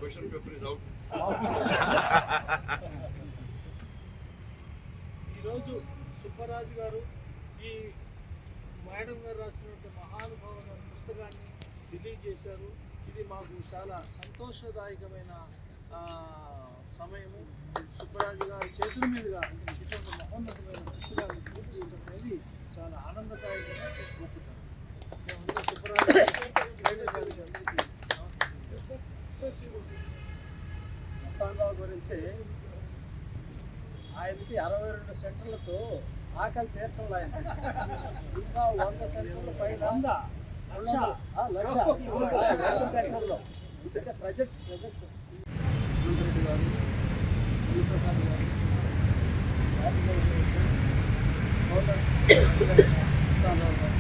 Question paper is out. ఈరోజు సుబ్బరాజు గారు ఈ మేడం గారు రాసినటువంటి మహానుభావ పుస్తకాన్ని రిలీజ్ చేశారు. ఇది మాకు చాలా సంతోషదాయకమైన సమయము. సుబ్బరాజు గారి చేతుల మీదుగా ఇటువంటి మహోన్నతమైన పుస్తకాన్ని పూర్తి చేయడం అనేది చాలా ఆనందదాయకంగా గొప్పతనం. మేమందరూ సుబ్బరాజు గారికి మస్తానరావు గురించి ఆయనకి 62 సెంటర్లతో ఆకలి తీర్చడం ఆయన ఇంకా 100 సెంటర్ల పైన లక్ష సెంటర్లో అంటే ప్రాజెక్ట్ రెడ్డి గారు, ప్రసాద్ గారు, మస్తానరావు గారు,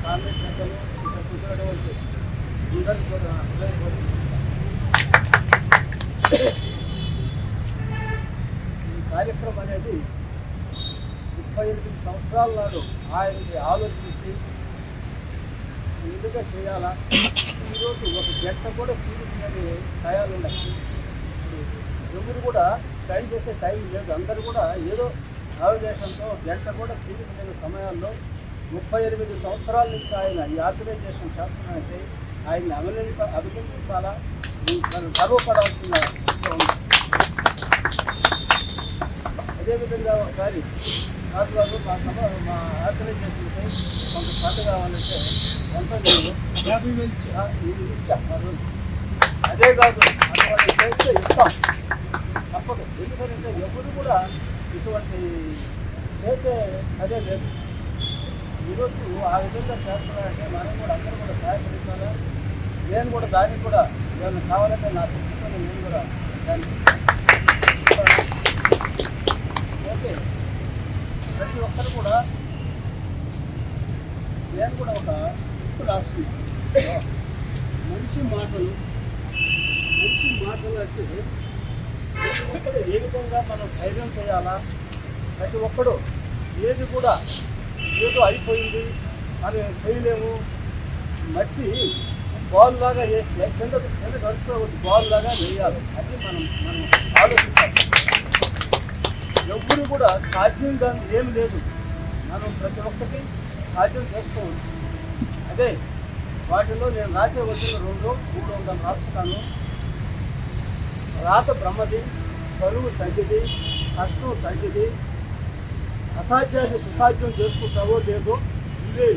కాంగ్రెస్ నేతలు ఇక్కడ కూర్చోవడం అందరికీ కూడా ఈ కార్యక్రమం అనేది 38 సంవత్సరాల నాడు ఆయనకి ఆలోచించి ముందుగా చేయాలా. ఈరోజు ఒక గంట కూడా తీరుకునే టయాలు ఉన్నాయి. ఎవరు కూడా స్పెండ్ చేసే టైం లేదు. అందరూ కూడా ఏదో ఆవేశంతో గంట కూడా తీరుకునే సమయాల్లో 38 సంవత్సరాల నుంచి ఆయన ఈ ఆర్గనైజేషన్ చేస్తున్నారంటే ఆయన్ని అభినందించాలా, గర్వపడాల్సిన ఉంది. అదేవిధంగా ఒకసారి రాజుగారు మా ఆర్గనైజేషన్కి కొంత ఫండ్ కావాలంటే ఎంత 50,000 ఇచ్చారు. అదే కాదు అటువంటి చేస్తే ఇస్తాం తప్పదు. ఎందుకంటే ఎవరు కూడా ఇటువంటి చేసే అదే లేదు. ఈరోజు ఆ విధంగా చేస్తున్నారంటే మనం కూడా అందరూ కూడా సహాయపడించాలా. నేను కూడా దానికి కూడా ఏమైనా కావాలంటే నా శక్తితో నేను కూడా దానికి ఓకే. ప్రతి ఒక్కరు కూడా నేను కూడా ఒక బుక్ రాస్తున్నాను. మంచి మాటలు అంటే ప్రతి ఒక్కరు ఏ విధంగా మనం ధైర్యం చేయాలా. ప్రతి ఒక్కడు ఏది కూడా ఏదో అయిపోయింది అని చేయలేము. మట్టి బాల్ లాగా వేసి కింద కలుసుకోవద్దు, బాల్ లాగా వేయాలి. అది మనం ఆలోచించాలి. ఎవ్వరు కూడా సాధ్యంగా ఏమి లేదు. మనం ప్రతి ఒక్కటి సాధ్యం చేసుకోవచ్చు. అదే వాటిలో నేను రాసే వచ్చిన 200-300 రాస్తున్నాను. రాత బ్రహ్మది, బరువు తగ్గిది, కష్టం తగ్గిది, అసాధ్యాన్ని సుసాధ్యం చేసుకుంటావో లేదో ఇవే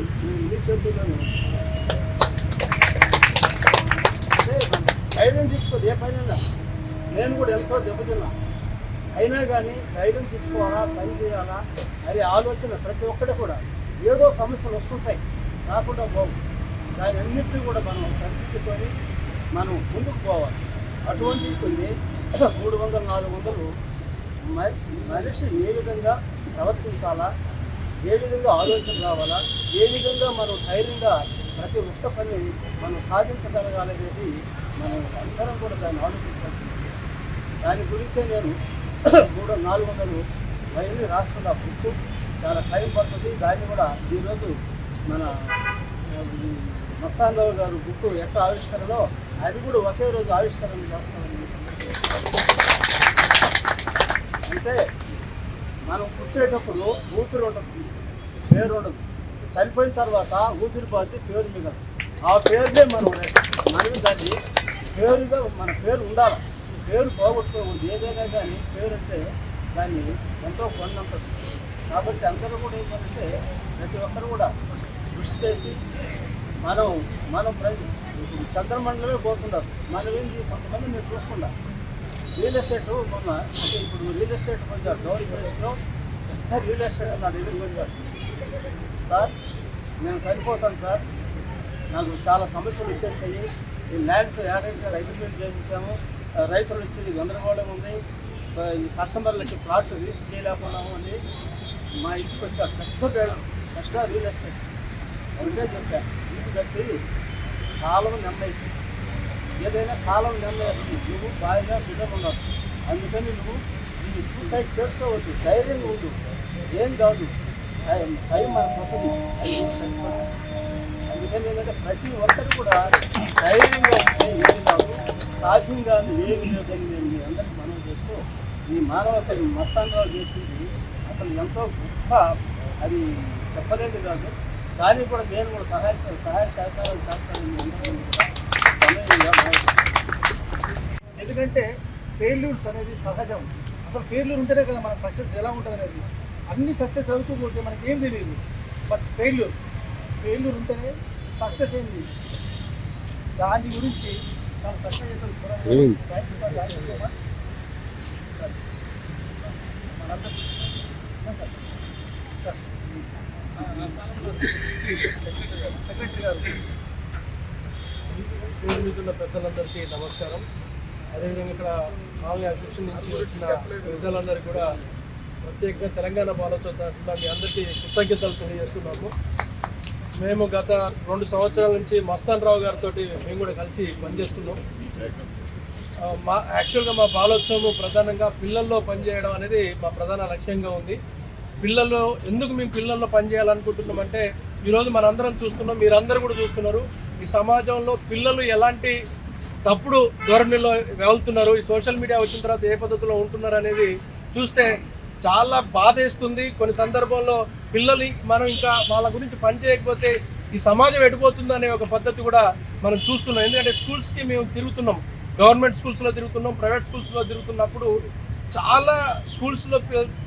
ఈ చేతుల్లోనే. ధైర్యం తెచ్చుకోదు ఏ పైన. నేను కూడా ఎంతో దెబ్బతిన్నా, అయినా కానీ ధైర్యం తెచ్చుకోవాలా, పని చేయాలా అనే ఆలోచన ప్రతి ఒక్కటి కూడా. ఏదో సమస్యలు వస్తుంటాయి, రాకుండా పోవు. దాని అన్నింటినీ కూడా మనం సరిదిద్దుకొని మనం ముందుకు పోవాలి. అటువంటి కొన్ని 300-400 మనిషి ఏ విధంగా ప్రవర్తించాలా, ఏ విధంగా ఆలోచన రావాలా, ఏ విధంగా మనం ధైర్యంగా ప్రతి ఒక్క పని మనం సాధించగలగాలనేది మనం అందరం కూడా దాన్ని ఆలోచించాలి. దాని గురించే నేను 300-400 లైన్లు రాస్తున్న బుక్. చాలా టైం పడుతుంది. దాన్ని కూడా ఈరోజు మన మస్తానరావు గారు బుక్ ఎట్లా ఆవిష్కరణలో అది కూడా ఒకే రోజు ఆవిష్కరణ చేస్తామని. అంటే మనం పుట్టేటప్పుడు ఊపిరి ఉండదు, పేరు ఉండదు. చనిపోయిన తర్వాత ఊపిరి పోతే పేరు మిగలదు. ఆ పేరునే మనం దాన్ని పేరుగా మన పేరు ఉండాలి. పేరు పోగొట్టుకోకూడదు. ఏదైనా కానీ పేరు అంటే దాన్ని ఎంతో కొన్నంత. కాబట్టి అందరూ కూడా ఏంటంటే ప్రతి ఒక్కరు కూడా కృషి చేసి మనం చంద్రమండలమే పోతున్నారు. మనం ఏంటి కొంతమంది మీరు చూసుకుంటాం. రియల్ ఎస్టేట్ మొన్న అంటే ఇప్పుడు రియల్ ఎస్టేట్ కొంచెం గౌరీ ప్లేస్లో పెద్ద రియల్ ఎస్టేట్ నా దగ్గరికి వచ్చారు. సార్ నేను సరిపోతాను సార్, నాకు చాలా సమస్యలు వచ్చేసాయి. ఈ ల్యాండ్స్ ఏడైతే అగ్రిమెంట్ చేసేసాము, రైతులు వచ్చి గందరగోళం ఉంది, ఈ కస్టమర్లకి ప్లాట్లు రిజిస్టర్ చేయలేకున్నాము అని మా ఇంటికి వచ్చారు. పెద్ద రియల్ ఎస్టేట్ ఒకటే చెప్పాను, ఎందుకంటే కాలం నిర్ణయిస్తుంది, ఏదైనా కాలం నిర్ణయిస్తుంది. నువ్వు బాగా బిడ్డలు ఉన్నావు, అందుకని నువ్వు సూసైడ్ చేసుకోవద్దు, ధైర్యంగా ఉండు, ఏం కాదు, టైం మనకు వస్తుంది. అందుకని ఏంటంటే ప్రతి ఒక్కరు కూడా ధైర్యంగా ఉంటే ఏం కాదు, సాధ్యం కాదు ఏమి లేదని నేను మీ అందరికీ మనం చేస్తూ ఈ మానవత మస్తానరావు చేసింది అసలు ఎంతో గొప్ప, అది చెప్పలేంది కాదు. దానికి కూడా నేను కూడా సహాయ సహకారాలు చేస్తానని మీ అందరికీ కూడా. ఎందుకంటే ఫెయిల్యూర్స్ అనేది సహజం. అసలు ఫెయిల్యూర్ ఉంటేనే కదా మనకు సక్సెస్ ఎలా ఉంటుంది అనేది. అన్ని సక్సెస్ అవుతూ పోతే మనకి ఏం తెలియదు. బట్ ఫెయిల్యూర్ ఉంటేనే సక్సెస్ ఏంది, దాని గురించి చాలా చక్కగా సెక్రటరీ గారు. మిత్రుల పెద్దలందరికీ నమస్కారం. అదేవిధంగా ఇక్కడ కాలనీ అసోసియేషన్ నుంచి వచ్చిన పెద్దలందరికీ కూడా ప్రత్యేకంగా తెలంగాణ బాలోత్సవ తరఫున మీ అందరికీ కృతజ్ఞతలు తెలియజేస్తున్నాము. మేము గత 2 సంవత్సరాల నుంచి మస్తానరావు గారితో మేము కూడా కలిసి పనిచేస్తున్నాం. యాక్చువల్గా మా బాలోత్సవం ప్రధానంగా పిల్లల్లో పనిచేయడం అనేది మా ప్రధాన లక్ష్యంగా ఉంది. పిల్లల్లో ఎందుకు మేము పిల్లల్లో పనిచేయాలనుకుంటున్నామంటే ఈరోజు మనందరం చూస్తున్నాం, మీరందరూ కూడా చూస్తున్నారు, ఈ సమాజంలో పిల్లలు ఎలాంటి తప్పుడు ధోరణిలో వెళ్తున్నారు, ఈ సోషల్ మీడియా వచ్చిన తర్వాత ఏ పద్ధతిలో ఉంటున్నారు అనేది చూస్తే చాలా బాధేస్తుంది. కొన్ని సందర్భంలో పిల్లలు మనం ఇంకా వాళ్ళ గురించి పనిచేయకపోతే ఈ సమాజం ఎడిపోతుంది అనే ఒక పద్ధతి కూడా మనం చూస్తున్నాం. ఎందుకంటే స్కూల్స్కి మేము తిరుగుతున్నాం, గవర్నమెంట్ స్కూల్స్లో తిరుగుతున్నాం, ప్రైవేట్ స్కూల్స్లో తిరుగుతున్నప్పుడు చాలా స్కూల్స్లో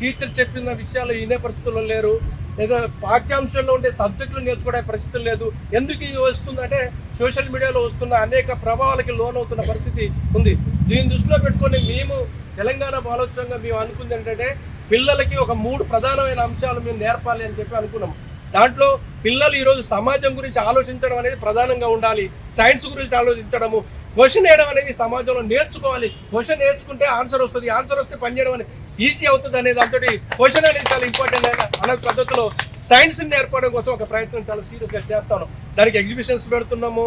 టీచర్ చెప్పిన విషయాలు వినే పరిస్థితుల్లో లేరు, లేదా పాఠ్యాంశాల్లో ఉండే సబ్జెక్టులు నేర్చుకునే పరిస్థితులు లేదు. ఎందుకు ఇది వస్తుందంటే సోషల్ మీడియాలో వస్తున్న అనేక ప్రభావాలకి లోనవుతున్న పరిస్థితి ఉంది. దీన్ని దృష్టిలో పెట్టుకొని మేము తెలంగాణ బాలోత్సవంగా మేము అనుకుంది ఏంటంటే పిల్లలకి ఒక 3 ప్రధానమైన అంశాలు మేము నేర్పాలి అని చెప్పి అనుకున్నాం. దాంట్లో పిల్లలు ఈరోజు సమాజం గురించి ఆలోచించడం అనేది ప్రధానంగా ఉండాలి, సైన్స్ గురించి ఆలోచించడము, క్వశ్చన్ వేయడం అనేది సమాజంలో నేర్చుకోవాలి. క్వశ్చన్ నేర్చుకుంటే ఆన్సర్ వస్తుంది, ఆన్సర్ వస్తే పని చేయడం అనేది ఈజీ అవుతుంది అనే దాంతో క్వశ్చన్ అనేది చాలా ఇంపార్టెంట్ అనే పద్ధతిలో సైన్స్ నేర్పడం కోసం ఒక ప్రయత్నం చాలా సీరియస్గా చేస్తాను. దానికి ఎగ్జిబిషన్స్ పెడుతున్నాము,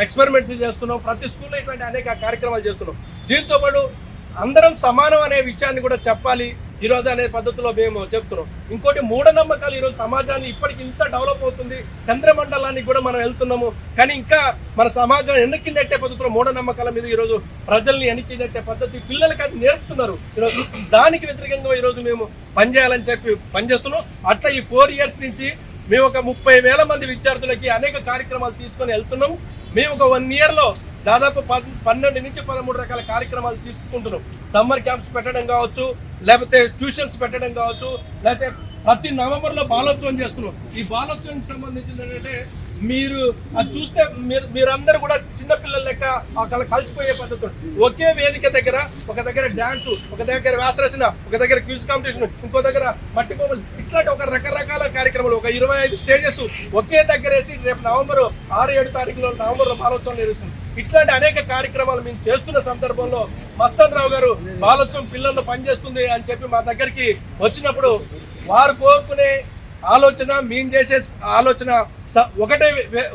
ఎక్స్పెరిమెంట్స్ చేస్తున్నాం, ప్రతి స్కూల్లో ఇట్లాంటి అనేక కార్యక్రమాలు చేస్తున్నాం. దీంతో పాటు అందరం సమానం అనే విషయాన్ని కూడా చెప్పాలి ఈరోజు అనే పద్ధతిలో మేము చెప్తున్నాం. ఇంకోటి మూఢనమ్మకాలు ఈరోజు సమాజాన్ని ఇప్పటికి ఇంత డెవలప్ అవుతుంది, చంద్రమండలానికి కూడా మనం వెళ్తున్నాము, కానీ ఇంకా మన సమాజం వెనక్కి నెట్టే పద్ధతిలో మూఢనమ్మకాల మీద ఈరోజు ప్రజల్ని వెనక్కి నెట్టే పద్ధతి పిల్లలకి అది నేర్పుతున్నారు. ఈరోజు దానికి వ్యతిరేకంగా ఈరోజు మేము పనిచేయాలని చెప్పి పనిచేస్తున్నాం. అట్లా ఈ 4 years నుంచి మేము ఒక 30,000 మంది విద్యార్థులకి అనేక కార్యక్రమాలు తీసుకొని వెళ్తున్నాం. మేము ఒక 1 yearలో దాదాపు 12 నుంచి 13 రకాల కార్యక్రమాలు తీసుకుంటున్నాం. సమ్మర్ క్యాంప్స్ పెట్టడం కావచ్చు, లేకపోతే ట్యూషన్స్ పెట్టడం కావచ్చు, లేకపోతే ప్రతి నవంబర్లో బాలోత్సవం చేస్తున్నాం. ఈ బాలోత్సవానికి సంబంధించింది ఏంటంటే మీరు అది చూస్తే మీరందరూ కూడా చిన్నపిల్లల లెక్క అక్కడ కలిసిపోయే పద్ధతి. ఒకే వేదిక దగ్గర ఒక దగ్గర డ్యాన్సు, ఒక దగ్గర వ్యాసరచన, ఒక దగ్గర క్విజ్ కాంపిటీషన్, ఇంకో దగ్గర మట్టి బొమ్మలు, ఇట్లాంటి ఒక రకరకాల కార్యక్రమాలు, ఒక 25 స్టేజెస్ ఒకే దగ్గర వేసి రేపు నవంబర్ 6-7 తారీఖులో నవంబర్లో బాలోత్సవం నిర్వహిస్తుంది. ఇట్లాంటి అనేక కార్యక్రమాలు మేము చేస్తున్న సందర్భంలో మస్తానరావు గారు బాలోత్సవం పిల్లల్లో పనిచేస్తుంది అని చెప్పి మా దగ్గరికి వచ్చినప్పుడు వారు కోరుకునే ఆలోచన, మేము చేసే ఆలోచన ఒకటే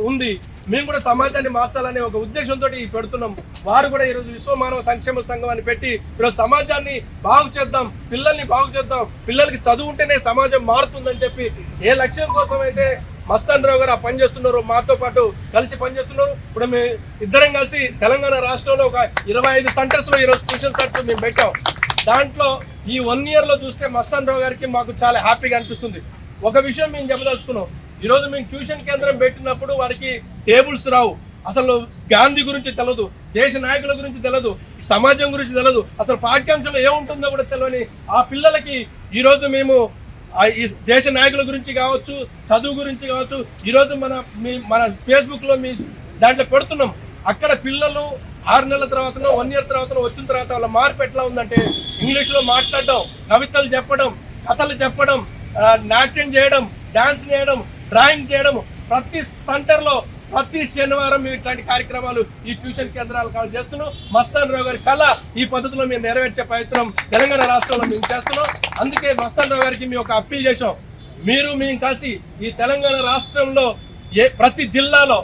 ఉంది. మేము కూడా సమాజాన్ని మార్చాలనే ఒక ఉద్దేశంతో పెడుతున్నాం. వారు కూడా ఈరోజు విశ్వమానవ సంక్షేమ సంఘం అని పెట్టి ఈరోజు సమాజాన్ని బాగు చేద్దాం, పిల్లల్ని బాగు చేద్దాం, పిల్లలకి చదువు ఉంటేనే సమాజం మారుతుందని చెప్పి ఏ లక్ష్యం కోసం అయితే మస్తానరావు గారు ఆ పని చేస్తున్నారు, మాతో పాటు కలిసి పనిచేస్తున్నారు. ఇప్పుడు మేము ఇద్దరం కలిసి తెలంగాణ రాష్ట్రంలో ఒక 25 సెంటర్స్లో ఈరోజు ట్యూషన్ సెంటర్స్ మేము పెట్టాం. దాంట్లో ఈ 1 yearలో చూస్తే మస్తానరావు గారికి మాకు చాలా హ్యాపీగా అనిపిస్తుంది. ఒక విషయం మేము చెప్పదలుచుకున్నాం, ఈరోజు మేము ట్యూషన్ కేంద్రం పెట్టినప్పుడు వారికి టేబుల్స్ రావు, అసలు గాంధీ గురించి తెలియదు, దేశ నాయకుల గురించి తెలియదు, సమాజం గురించి తెలియదు, అసలు పాఠ్యాంశంలో ఏముంటుందో కూడా తెలియని ఆ పిల్లలకి ఈరోజు మేము ఈ దేశ నాయకుల గురించి కావచ్చు, చదువు గురించి కావచ్చు, ఈరోజు మన ఫేస్బుక్లో మీ దాంట్లో పెడుతున్నాం. అక్కడ పిల్లలు 6 నెలల తర్వాత 1 year తర్వాత వచ్చిన తర్వాత వాళ్ళ మార్పు ఎట్లా ఉందంటే ఇంగ్లీష్లో మాట్లాడడం, కవితలు చెప్పడం, కథలు చెప్పడం, నాట్యం చేయడం, డాన్స్ చేయడం, డ్రాయింగ్ చేయడం, ప్రతి సెంటర్లో ప్రతి శనివారం ఇట్లాంటి కార్యక్రమాలు ఈ ట్యూషన్ కేంద్రాలు చేస్తున్నాం. మస్తానరావు గారి కళ ఈ పద్ధతిలో మేము నెరవేర్చే ప్రయత్నం తెలంగాణ రాష్ట్రంలో మేము చేస్తున్నాం. అందుకే మస్తానరావు గారికి మేము ఒక అప్పీల్ చేసాం, మేము కలిసి ఈ తెలంగాణ రాష్ట్రంలో ప్రతి జిల్లాలో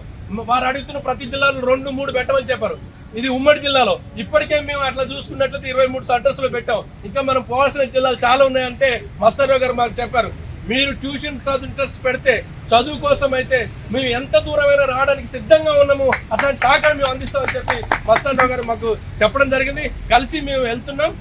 వారు అడుగుతున్న ప్రతి జిల్లాలో 2-3 పెట్టమని చెప్పారు. ఇది ఉమ్మడి జిల్లాలో ఇప్పటికే మేము అట్లా చూసుకున్నట్లయితే 23 సెంటర్స్లో పెట్టాం. ఇంకా మనం పోవాల్సిన జిల్లాలు చాలా ఉన్నాయంటే మస్తారావు గారు మాకు చెప్పారు, మీరు ట్యూషన్ సెంటర్స్ పెడితే చదువు కోసం అయితే మేము ఎంత దూరమైనా రావడానికి సిద్ధంగా ఉన్నాము, అట్లాంటి సహకారం మేము అందిస్తామని చెప్పి మస్తారావు గారు మాకు చెప్పడం జరిగింది. కలిసి మేము వెళ్తున్నాం.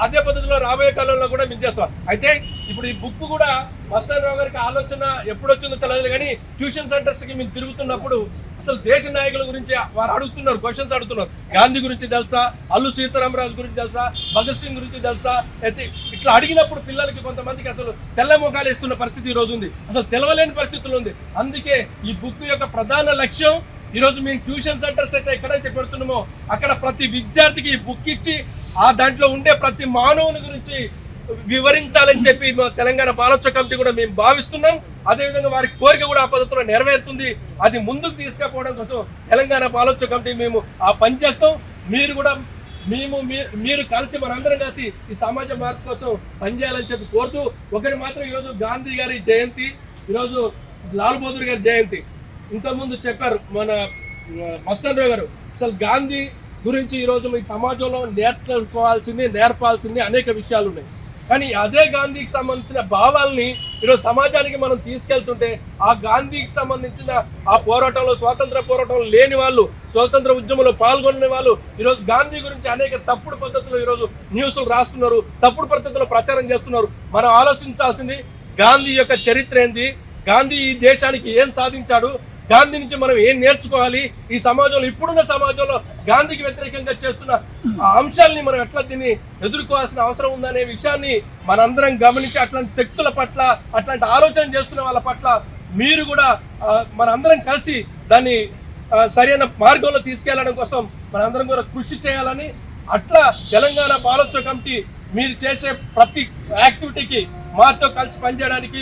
అదే పద్ధతిలో రాబోయే కాలంలో కూడా మేము చేస్తాం. అయితే ఇప్పుడు ఈ బుక్ కూడా మస్తారావు గారికి ఆలోచన ఎప్పుడు వచ్చిందో తెలియదు, కానీ ట్యూషన్ సెంటర్స్కి మేము తిరుగుతున్నప్పుడు అసలు దేశ నాయకుల గురించి వారు అడుగుతున్నారు, క్వశ్చన్స్ అడుగుతున్నారు. గాంధీ గురించి తెలుసా, అల్లు సీతారామరాజు గురించి తెలుసా, భగత్ సింగ్ గురించి తెలుసా, అయితే ఇట్లా అడిగినప్పుడు పిల్లలకి కొంతమందికి అసలు తెల్ల ముఖాలు ఇస్తున్న పరిస్థితి ఈ రోజు ఉంది, అసలు తెలవలేని పరిస్థితులు ఉంది. అందుకే ఈ బుక్ యొక్క ప్రధాన లక్ష్యం ఈరోజు మేము ట్యూషన్ సెంటర్స్ అయితే ఎక్కడైతే పెడుతున్నామో అక్కడ ప్రతి విద్యార్థికి ఈ బుక్ ఇచ్చి ఆ దాంట్లో ఉండే ప్రతి మానవుని గురించి వివరించాలని చెప్పి తెలంగాణ బాలోత్సవ కమిటీ కూడా మేము భావిస్తున్నాం. అదేవిధంగా వారి కోరిక కూడా ఆ పద్ధతిలో నెరవేరుతుంది. అది ముందుకు తీసుకుపోవడం కోసం తెలంగాణ బాలోత్సవ కమిటీ మేము ఆ పని చేస్తాం. మీరు కూడా మీరు కలిసి మనందరం కలిసి ఈ సమాజ మార్పు కోసం పనిచేయాలని చెప్పి కోరుతూ, ఒకటి మాత్రం ఈరోజు గాంధీ గారి జయంతి, ఈరోజు లాల్ బహదూర్ గారి జయంతి. ఇంతకుముందు చెప్పారు మన మస్తారావు గారు, అసలు గాంధీ గురించి ఈరోజు మీ సమాజంలో నేర్పాల్సింది అనేక విషయాలు ఉన్నాయి. కానీ అదే గాంధీకి సంబంధించిన భావాల్ని ఈరోజు సమాజానికి మనం తీసుకెళ్తుంటే ఆ గాంధీకి సంబంధించిన ఆ పోరాటంలో, స్వాతంత్ర పోరాటంలో లేని వాళ్ళు, స్వాతంత్ర ఉద్యమంలో పాల్గొనే వాళ్ళు ఈరోజు గాంధీ గురించి అనేక తప్పుడు పద్ధతులు ఈరోజు న్యూస్లు రాస్తున్నారు, తప్పుడు పద్ధతిలో ప్రచారం చేస్తున్నారు. మనం ఆలోచించాల్సింది గాంధీ యొక్క చరిత్ర ఏంది, గాంధీ ఈ దేశానికి ఏం సాధించాడు, గాంధీ నుంచి మనం ఏం నేర్చుకోవాలి, ఈ సమాజంలో ఇప్పుడున్న సమాజంలో గాంధీకి వ్యతిరేకంగా చేస్తున్న అంశాలని మనం ఎట్లా దీన్ని ఎదుర్కోవాల్సిన అవసరం ఉందనే విషయాన్ని మనందరం గమనించి అట్లాంటి శక్తుల పట్ల, అట్లాంటి ఆలోచన చేస్తున్న వాళ్ళ పట్ల మీరు కూడా మనందరం కలిసి దాన్ని సరైన మార్గంలో తీసుకెళ్లడం కోసం మనందరం కూడా కృషి చేయాలని, అట్లా తెలంగాణ బాలోత్సవ కమిటీ మీరు చేసే ప్రతి యాక్టివిటీకి మాతో కలిసి పనిచేయడానికి,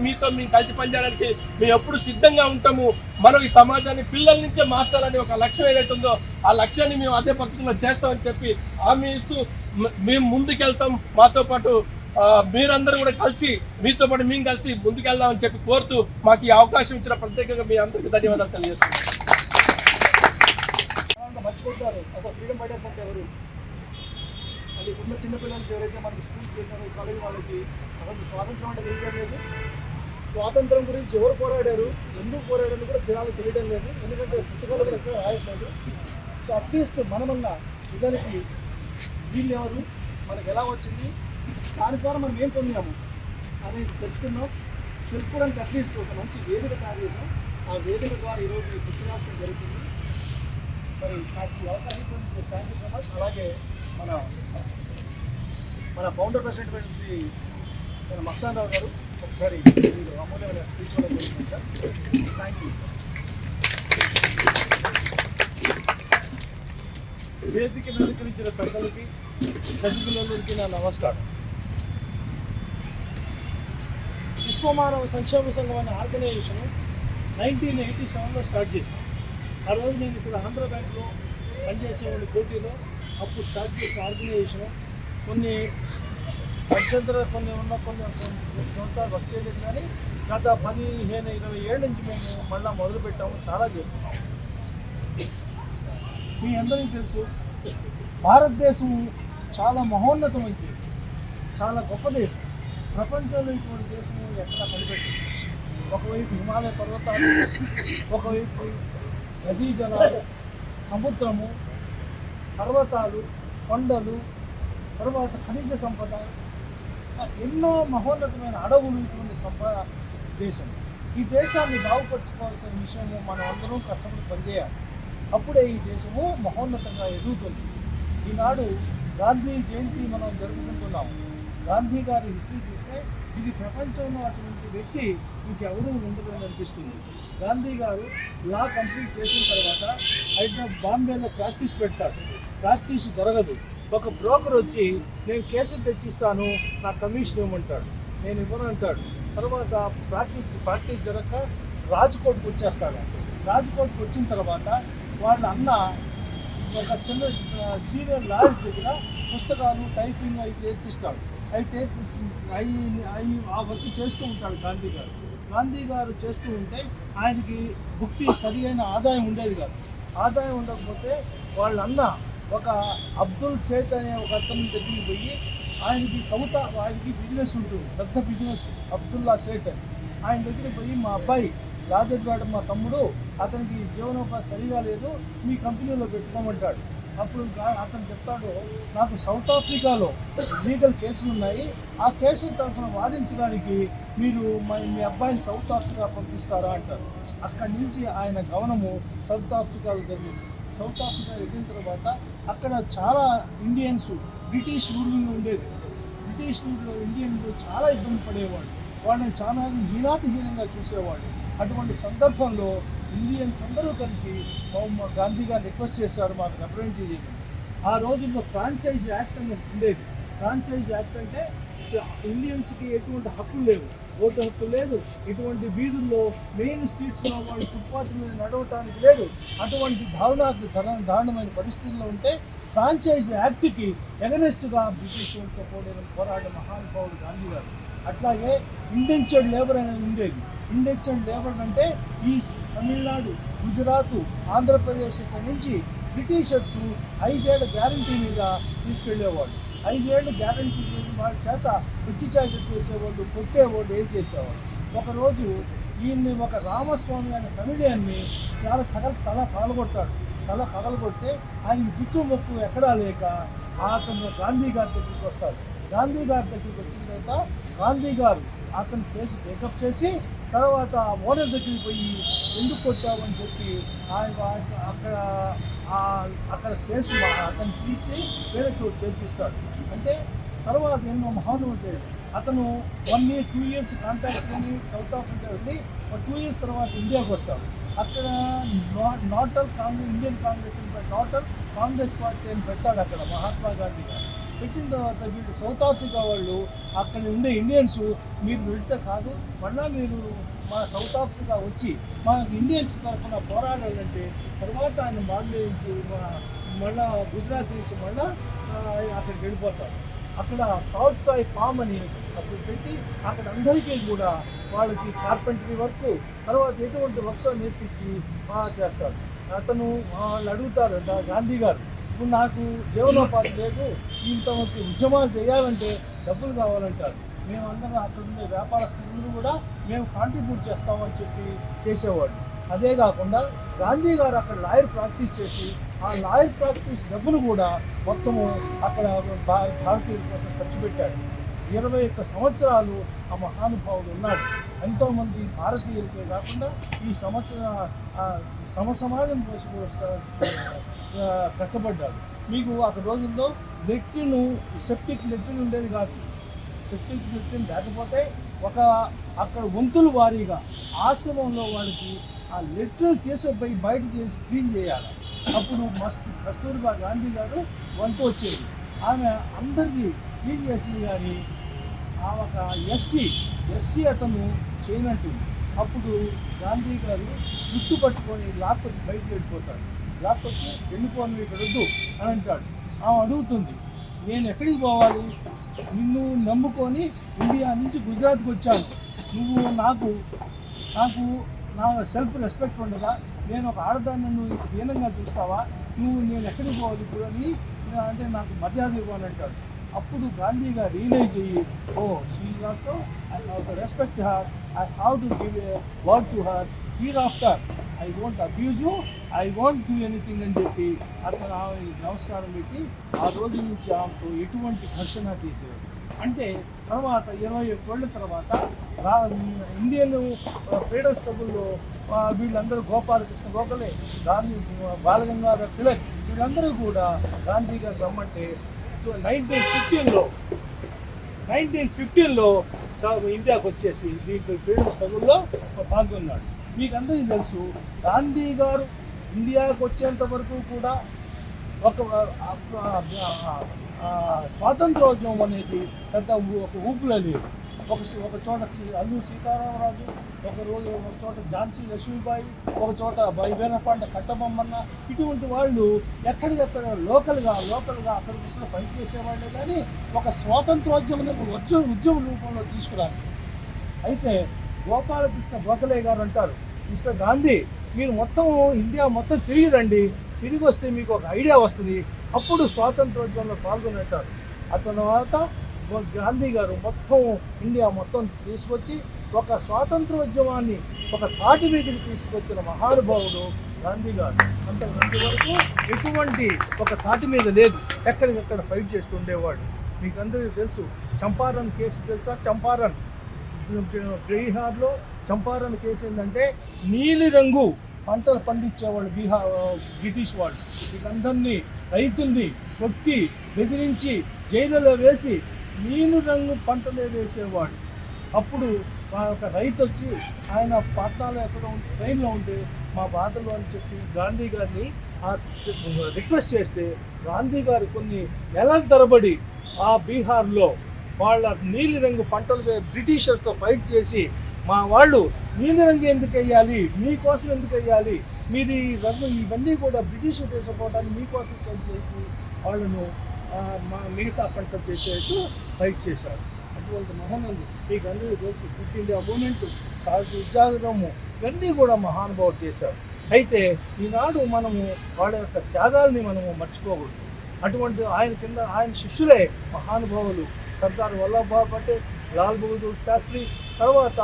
మీతో మేము కలిసి పనిచేయడానికి మేము ఎప్పుడు సిద్ధంగా ఉంటాము. మనం ఈ సమాజాన్ని పిల్లల నుంచే మార్చాలని ఒక లక్ష్యం ఏదైతే ఉందో ఆ లక్ష్యాన్ని మేము అదే పద్ధతిలో చేస్తామని చెప్పి హామీ ఇస్తూ మేము ముందుకెళ్తాం. మాతో పాటు మీరందరూ కూడా కలిసి, మీతో పాటు మేము కలిసి ముందుకెళ్దామని చెప్పి కోరుతూ మాకు ఈ అవకాశం ఇచ్చిన ప్రత్యేకంగా మీ అందరికీ ధన్యవాదాలు తెలియజేస్తున్నాం. మర్చిపోతారు అసలు ఫ్రీడమ్ ఫైటర్స్ అంటే ఎవరు, అది ఉన్న చిన్నపిల్లలకి ఎవరైతే మనకి స్కూల్కి వెళ్ళారో కాలేజీ వాళ్ళకి అసలు స్వాతంత్రం అంటే తెలియడం లేదు. స్వాతంత్రం గురించి ఎవరు పోరాడారు, ఎందుకు పోరాడారు కూడా జనాలు తెలియడం లేదు, ఎందుకంటే పుస్తకాలు కూడా ఎక్కువ రాయట్లేదు. సో అట్లీస్ట్ మనమన్నా పిల్లలకి వీళ్ళు ఎవరు, మనకు ఎలా వచ్చింది, దాని ద్వారా మనం ఏం పొందాము అనేది తెలుసుకోవడానికి అట్లీస్ట్ ఒక మంచి వేదిక తయారు చేసాం. ఆ వేదిక ద్వారా ఈరోజు ఈ పుస్తకాలు జరుగుతుంది. మరి నాకు ఈ అవకాశం థ్యాంక్ యూ సో మచ్. అలాగే మన ఫౌండర్ ప్రెసిడెంట్ మన మస్తారావు గారు ఒకసారి మీరు అమూల్యమైన స్పీచ్ కూడా జరుగుతుంది సార్. Thank you. వేదిక నిర్వహించిన పెద్దలకి, చదువులకి నా నమస్కారం. విశ్వమానవ సంక్షేమ సంఘం అనే ఆర్గనైజేషన్ 1987లో స్టార్ట్ చేశాం. ఆ రోజు నేను ఇప్పుడు ఆంధ్ర బ్యాంక్లో పనిచేసేవాడి పోటీలో అప్పుడు స్టార్ట్ చేసిన ఆర్గనైజేషన్ కొన్ని అభ్యంతర కొన్ని సంవత్సరాలు వర్క్ చేయలేదు, కానీ గత 15-20 ఏళ్ళ నుంచి మేము మళ్ళీ మొదలుపెట్టాము, చాలా చేస్తున్నాం. మీ అందరికీ తెలుసు భారతదేశం చాలా మహోన్నతమైన దేశం, చాలా గొప్ప దేశం. ప్రపంచంలో ఇటువంటి దేశం ఎక్కడ కనిపెట్టింది. ఒకవైపు హిమాలయ పర్వతాలు, ఒకవైపు నదీ జలాలు, సముద్రము, పర్వతాలు, కొండలు, తర్వాత ఖనిజ సంపద, ఎన్నో మహోన్నతమైన అడవులు, ఇటువంటి సంపద దేశం. ఈ దేశాన్ని బాగుపరచుకోవాల్సిన విషయంలో మనం అందరం కష్టపడి పనిచేయాలి. అప్పుడే ఈ దేశము మహోన్నతంగా ఎదుగుతుంది. ఈనాడు గాంధీ జయంతి మనం జరుపుకుంటున్నాము. గాంధీ గారి హిస్టరీ చూస్తే ఇది ప్రపంచంలో అటువంటి వ్యక్తి ఇంకెవరూ ఉండదని అనిపిస్తుంది. గాంధీ గారు లా కంప్లీట్ చేసిన తర్వాత బాంబేలో ప్రాక్టీస్ పెడతాడు. ప్రాక్టీస్ జరగదు. ఒక బ్రోకర్ వచ్చి నేను కేసులు తెచ్చిస్తాను, నా కమిషన్ ఇవ్వమంటాడు. నేను ఇవ్వను అంటాడు. తర్వాత ప్రాక్టీస్ జరగక రాజ్కోట్కి వచ్చేస్తాడు. రాజ్కోట్కి వచ్చిన తర్వాత వాళ్ళ అన్న ఒక చిన్న సీనియర్ లాయర్స్ దగ్గర పుస్తకాలు టైపింగ్ అవి నేర్పిస్తాడు. అవి ఆ వర్క్ చేస్తూ ఉంటాడు గాంధీ గారు. గాంధీ గారు చేస్తూ ఉంటే ఆయనకి భుక్తి సరి అయిన ఆదాయం ఉండేది కాదు. ఆదాయం ఉండకపోతే వాళ్ళన్న ఒక అబ్దుల్ సేత్ అనే ఒక అతని దగ్గరికి పోయి ఆయనకి బిజినెస్ ఉంటుంది, పెద్ద బిజినెస్, అబ్దుల్లా సేట్ అని. ఆయన దగ్గరికి పోయి మా అబ్బాయి రాజద్వాడ మా తమ్ముడు అతనికి జీవనోపాధి సరిగా లేదు, మీ కంపెనీలో పెట్టుకోమంటాడు. అప్పుడు అతను చెప్తాడు, నాకు సౌత్ ఆఫ్రికాలో లీగల్ కేసులు ఉన్నాయి, ఆ కేసుల తరఫున వాదించడానికి మీరు మీ అబ్బాయిని సౌత్ ఆఫ్రికా పంపిస్తారా అంటారు. అక్కడి నుంచి ఆయన గమనము సౌత్ ఆఫ్రికాలో జరిగింది. సౌత్ ఆఫ్రికా వెళ్ళిన తర్వాత అక్కడ చాలా ఇండియన్స్, బ్రిటిష్ రూలింగ్ ఉండేది. బ్రిటిష్ ఇండియన్లు చాలా ఇబ్బంది పడేవాళ్ళు, వాళ్ళని చాలా హీనాతిహీనంగా చూసేవాళ్ళు. అటువంటి సందర్భంలో ఇండియన్స్ అందరూ కలిసి గాంధీ గారిని రిక్వెస్ట్ చేశారు, మాకు రిప్రజెంటేటివ్ చేయమని. ఆ రోజుల్లో ఫ్రాంచైజ్ యాక్ట్ అనేది ఉండేది. ఫ్రాంచైజ్ యాక్ట్ అంటే ఇండియన్స్కి ఎటువంటి హక్కులు లేవు, ఓటు హక్కు లేదు, ఇటువంటి వీధుల్లో మెయిన్ స్ట్రీట్స్లో వాళ్ళు ఫుట్పాత్ మీద నడవటానికి లేదు. అటువంటి దారుణమైన పరిస్థితుల్లో ఉంటే ఫ్రాంచైజ్ యాక్ట్కి ఎగనెస్ట్గా బ్రిటిష్ వాళ్ళతో పోరాడే మహానుభావుడు గాంధీ గారు. అట్లాగే ఇండెంచర్డ్ లేబర్ అనేది ఉండేది. ఇండెంచర్డ్ లేబర్ అంటే ఈ తమిళనాడు, గుజరాత్, ఆంధ్రప్రదేశ్ ఇక్కడ నుంచి బ్రిటిషర్స్ 5 ఏళ్ల గ్యారంటీ మీద తీసుకెళ్లేవాళ్ళు. 5 ఏళ్ళు గ్యారంటీ వాళ్ళ చేత చాకరీ చేసేవాళ్ళు, కొట్టేవాళ్ళు, ఏం చేసేవాళ్ళు. ఒకరోజు ఈయన్ని ఒక రామస్వామి అనే తమిళియన్ని చాలా తల పగలగొడితే ఆయనకి దిక్కు మొక్కు ఎక్కడా లేక అతను గాంధీ గారి దగ్గరికి వస్తాడు. గాంధీ గారి దగ్గరికి వచ్చిన తర్వాత గాంధీ గారు అతని కేసు టేకప్ చేసి తర్వాత ఓనర్ దగ్గరికి పోయి ఎందుకు కొట్టావు అని చెప్పి అక్కడ కేసు అతను తీర్చి వేరే చోటు చేర్పిస్తాడు. అంటే తర్వాత ఎన్నో మహానుభావులు. అతను 1 year 2 years కాంటాక్ట్ అని సౌత్ ఆఫ్రికా వెళ్ళి 2 years తర్వాత ఇండియాకి వస్తాడు. అక్కడ ఇండియన్ కాంగ్రెస్ పార్టీ అని పెడతాడు అక్కడ మహాత్మా గాంధీ గారు. పెట్టిన తర్వాత వీళ్ళు సౌత్ ఆఫ్రికా వాళ్ళు అక్కడ ఉండే ఇండియన్స్, మీరు వెళ్తే కాదు, మళ్ళీ మీరు మా సౌత్ ఆఫ్రికా వచ్చి మా ఇండియన్స్ తరఫున పోరాడాలంటే తర్వాత ఆయన బాంబే నుంచి మళ్ళా గుజరాత్ నుంచి మళ్ళా అక్కడికి వెళ్ళిపోతారు. అక్కడ టాల్స్టాయ్ ఫామ్ అని అప్పుడు పెట్టి అక్కడ అందరికీ కూడా వాళ్ళకి కార్పెంటరీ వర్క్, తర్వాత ఎటువంటి వర్క్స్ నేర్పించి చేస్తారు. అతను వాళ్ళు అడుగుతారు గాంధీ గారు, ఇప్పుడు నాకు జీవనోపాధి లేదు, ఇంతవరకు ఉద్యమాలు చేయాలంటే డబ్బులు కావాలంటారు. మేమందరం అక్కడ ఉండే వ్యాపారస్తులందరూ కూడా మేము కాంట్రిబ్యూట్ చేస్తామని చెప్పి చేసేవాళ్ళు. అదే కాకుండా గాంధీ గారు అక్కడ లాయర్ ప్రాక్టీస్ చేసి ఆ లాయర్ ప్రాక్టీస్ డబ్బులు కూడా మొత్తము అక్కడ భారతీయుల కోసం ఖర్చు పెట్టాడు. 21 సంవత్సరాలు ఆ మహానుభావుడు ఉన్నాడు. ఎంతోమంది భారతీయులకే కాకుండా ఈ సమాజం కోసం కష్టపడ్డాడు. మీకు అక్కడ రోజుల్లో సెప్టిక్ లెట్రిన్ ఉండేది కాదు. సెప్టిక్ లెట్రిన్ లేకపోతే అక్కడ వంతుల వారీగా ఆశ్రమంలో వాళ్ళకి ఆ లెట్రిన్ తీసుకుపోయి బయట చేసి క్లీన్ చేయాలి. అప్పుడు కస్తూర్బా గాంధీ గారు వంతు వచ్చేది, ఆమె అందరికీ క్లీన్ చేసింది. కానీ ఆ ఒక ఎస్సీ అతను చేయనట్టుంది. అప్పుడు గాంధీ గారు గుర్తు పట్టుకొని లాక్కొచ్చి బయటకు వెళ్ళిపోతాడు. లాక్కొచ్చి వెళ్ళిపోను ఇక్కడ వద్దు అని అంటాడు. ఆమె అడుగుతుంది, నేను ఎక్కడికి పోవాలి, నిన్ను నమ్ముకొని ఇండియా నుంచి గుజరాత్కి వచ్చాను, నువ్వు నాకు నా సెల్ఫ్ రెస్పెక్ట్ ఉండదా, నేను ఒక ఆడదాన్ని నువ్వు హీనంగా చూస్తావా, నేను ఎక్కడికి పోవాలి ఇప్పుడు అని అంటే నాకు మర్యాద ఇవ్వాలి అంటాడు. అప్పుడు గాంధీ గారు రియలైజ్ అయ్యి, she also I have to respect her, I have to give a word to her, here after I won't abuse you, I won't do anything అని చెప్పి అతను ఆమె నమస్కారం పెట్టి ఆ రోజు నుంచి ఆమెతో ఎటువంటి ఘర్షణ తీసేవాడు. అంటే తర్వాత 21 ఏళ్ల తర్వాత ఇండియన్ ఫ్రీడమ్ స్ట్రగుల్లో వీళ్ళందరూ గోపాలకృష్ణ గోఖలే, గాంధీ, బాలగంగాధర్ తిలక్, వీళ్ళందరూ కూడా గాంధీ గారు రమ్మంటే 1915లో ఇండియాకు వచ్చేసి దీంట్లో ఫ్రీడమ్ స్ట్రగుల్లో పాల్గొన్నాడు. మీకు అందరికీ తెలుసు, గాంధీ గారు ఇండియాకు వచ్చేంత వరకు కూడా ఒక స్వాతంత్రోద్యమం అనేది పెద్ద ఒక ఊపులో లేదు. ఒక చోట అల్లూరి సీతారామరాజు, ఒక చోట ఝాన్సీ లక్ష్మీబాయి, ఒక చోట వీరపాండ కట్టబొమ్మన్న, ఇటువంటి వాళ్ళు ఎక్కడికక్కడ లోకల్గా అక్కడిక్కడ ఫైట్ చేసేవాళ్ళే. కానీ ఒక స్వాతంత్రోద్యమం ఉద్యమ రూపంలో తీసుకురాలి. అయితే గోపాలకృష్ణ గోఖలే గారు అంటారు, మిస్టర్ గాంధీ మీరు మొత్తం ఇండియా మొత్తం తిరిగి రండి, తిరిగి వస్తే మీకు ఒక ఐడియా వస్తుంది, అప్పుడు స్వాతంత్రోద్యమంలో పాల్గొనంటారు. ఆ తర్వాత గాంధీ గారు మొత్తం ఇండియా మొత్తం తీసుకొచ్చి ఒక స్వాతంత్రోద్యమాన్ని ఒక తాటి మీదకి తీసుకొచ్చిన మహానుభావుడు గాంధీ గారు. అంతకు వరకు ఎటువంటి ఒక తాటి మీద లేదు, ఎక్కడికక్కడ ఫైట్ చేస్తూ ఉండేవాడు. మీకు అందరికీ తెలుసు చంపారన్ కేసు తెలుసా? చంపారన్ బీహార్లో చంపారన్ కేసు ఏంటంటే నీలిరంగు పంటలు పండించేవాళ్ళు బ్రిటిష్ వాళ్ళు. వీళ్ళందరినీ రైతుల్ని కొట్టి బెదిరించి జైలులో వేసి నీలిరంగు పంటలే వేసేవాడు. అప్పుడు ఒక రైతు వచ్చి ఆయన పాట్నాలో ఎక్కడ ట్రైన్లో ఉంటే మా బాధలు అని చెప్పి గాంధీ గారిని రిక్వెస్ట్ చేస్తే గాంధీ గారు కొన్ని నెలల తరబడి ఆ బీహార్లో వాళ్ళ నీలిరంగు పంటలు బ్రిటిషర్స్తో ఫైట్ చేసి మా వాళ్ళు నీలిరంగు ఎందుకు వేయాలి, మీకోసం ఎందుకు వేయాలి, మీది రంగు ఇవన్నీ కూడా బ్రిటిష్ తీసుకుపోవడానికి మీకోసం చేసి వాళ్ళను మిగతా పంటలు చేసేట్టు ఫైట్ చేశారు. అటువంటి మహానంది మీకు అందరూ తెలుసు. క్విట్ ఇండియా మూమెంట్, ఉద్యోగము ఇవన్నీ కూడా మహానుభావులు చేశారు. అయితే ఈనాడు మనము వాళ్ళ యొక్క త్యాగాల్ని మనము మర్చిపోకూడదు. అటువంటి ఆయన కింద ఆయన శిష్యులే మహానుభావులు సర్దార్ వల్లభాయ్ పటేల్, లాల్ బహదూర్ శాస్త్రి, తర్వాత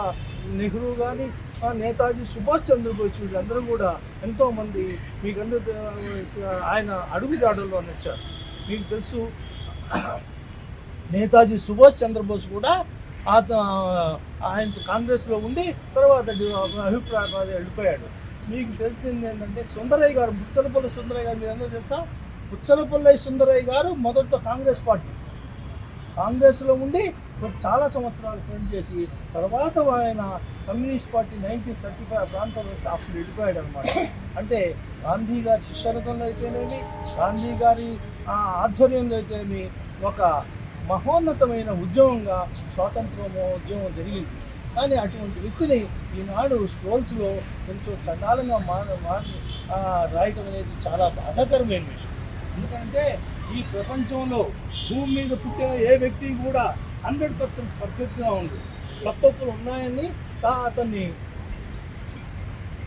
నెహ్రూ కానీ నేతాజీ సుభాష్ చంద్రబోస్, వీళ్ళందరూ కూడా ఎంతోమంది మీకందరూ ఆయన అడుగుజాడల్లో నచ్చారు. మీకు తెలుసు నేతాజీ సుభాష్ చంద్రబోస్ కూడా ఆయన కాంగ్రెస్లో ఉండి తర్వాత అభిప్రాయం వెళ్ళిపోయాడు. మీకు తెలిసింది ఏంటంటే సుందరయ్య గారు, పుచ్చలపల్లి సుందరయ్య గారు, మీరు అందరూ తెలుసా? పుచ్చలపల్లి సుందరయ్య గారు మొదట కాంగ్రెస్లో ఉండి చాలా సంవత్సరాలు పనిచేసి తర్వాత ఆయన కమ్యూనిస్ట్ పార్టీ 1935 ప్రాంతంలో వస్తే అప్పుడు వెళ్ళిపోయాడు అనమాట. అంటే గాంధీ గారి శిష్యరథంలో అయితేనేమి, గాంధీ గారి ఆధ్వర్యంలో అయితేనేమి ఒక మహోన్నతమైన ఉద్యమంగా ఉద్యమం జరిగింది. కానీ అటువంటి వ్యక్తిని ఈనాడు స్క్రోల్స్లో కొంచెం చండాలంగా రాయటం అనేది చాలా బాధాకరమైన విషయం. ఎందుకంటే ఈ ప్రపంచంలో భూమి మీద పుట్టిన ఏ వ్యక్తి కూడా 100% పర్ఫెక్ట్గా ఉంది. తప్పప్పులు ఉన్నాయని అతన్ని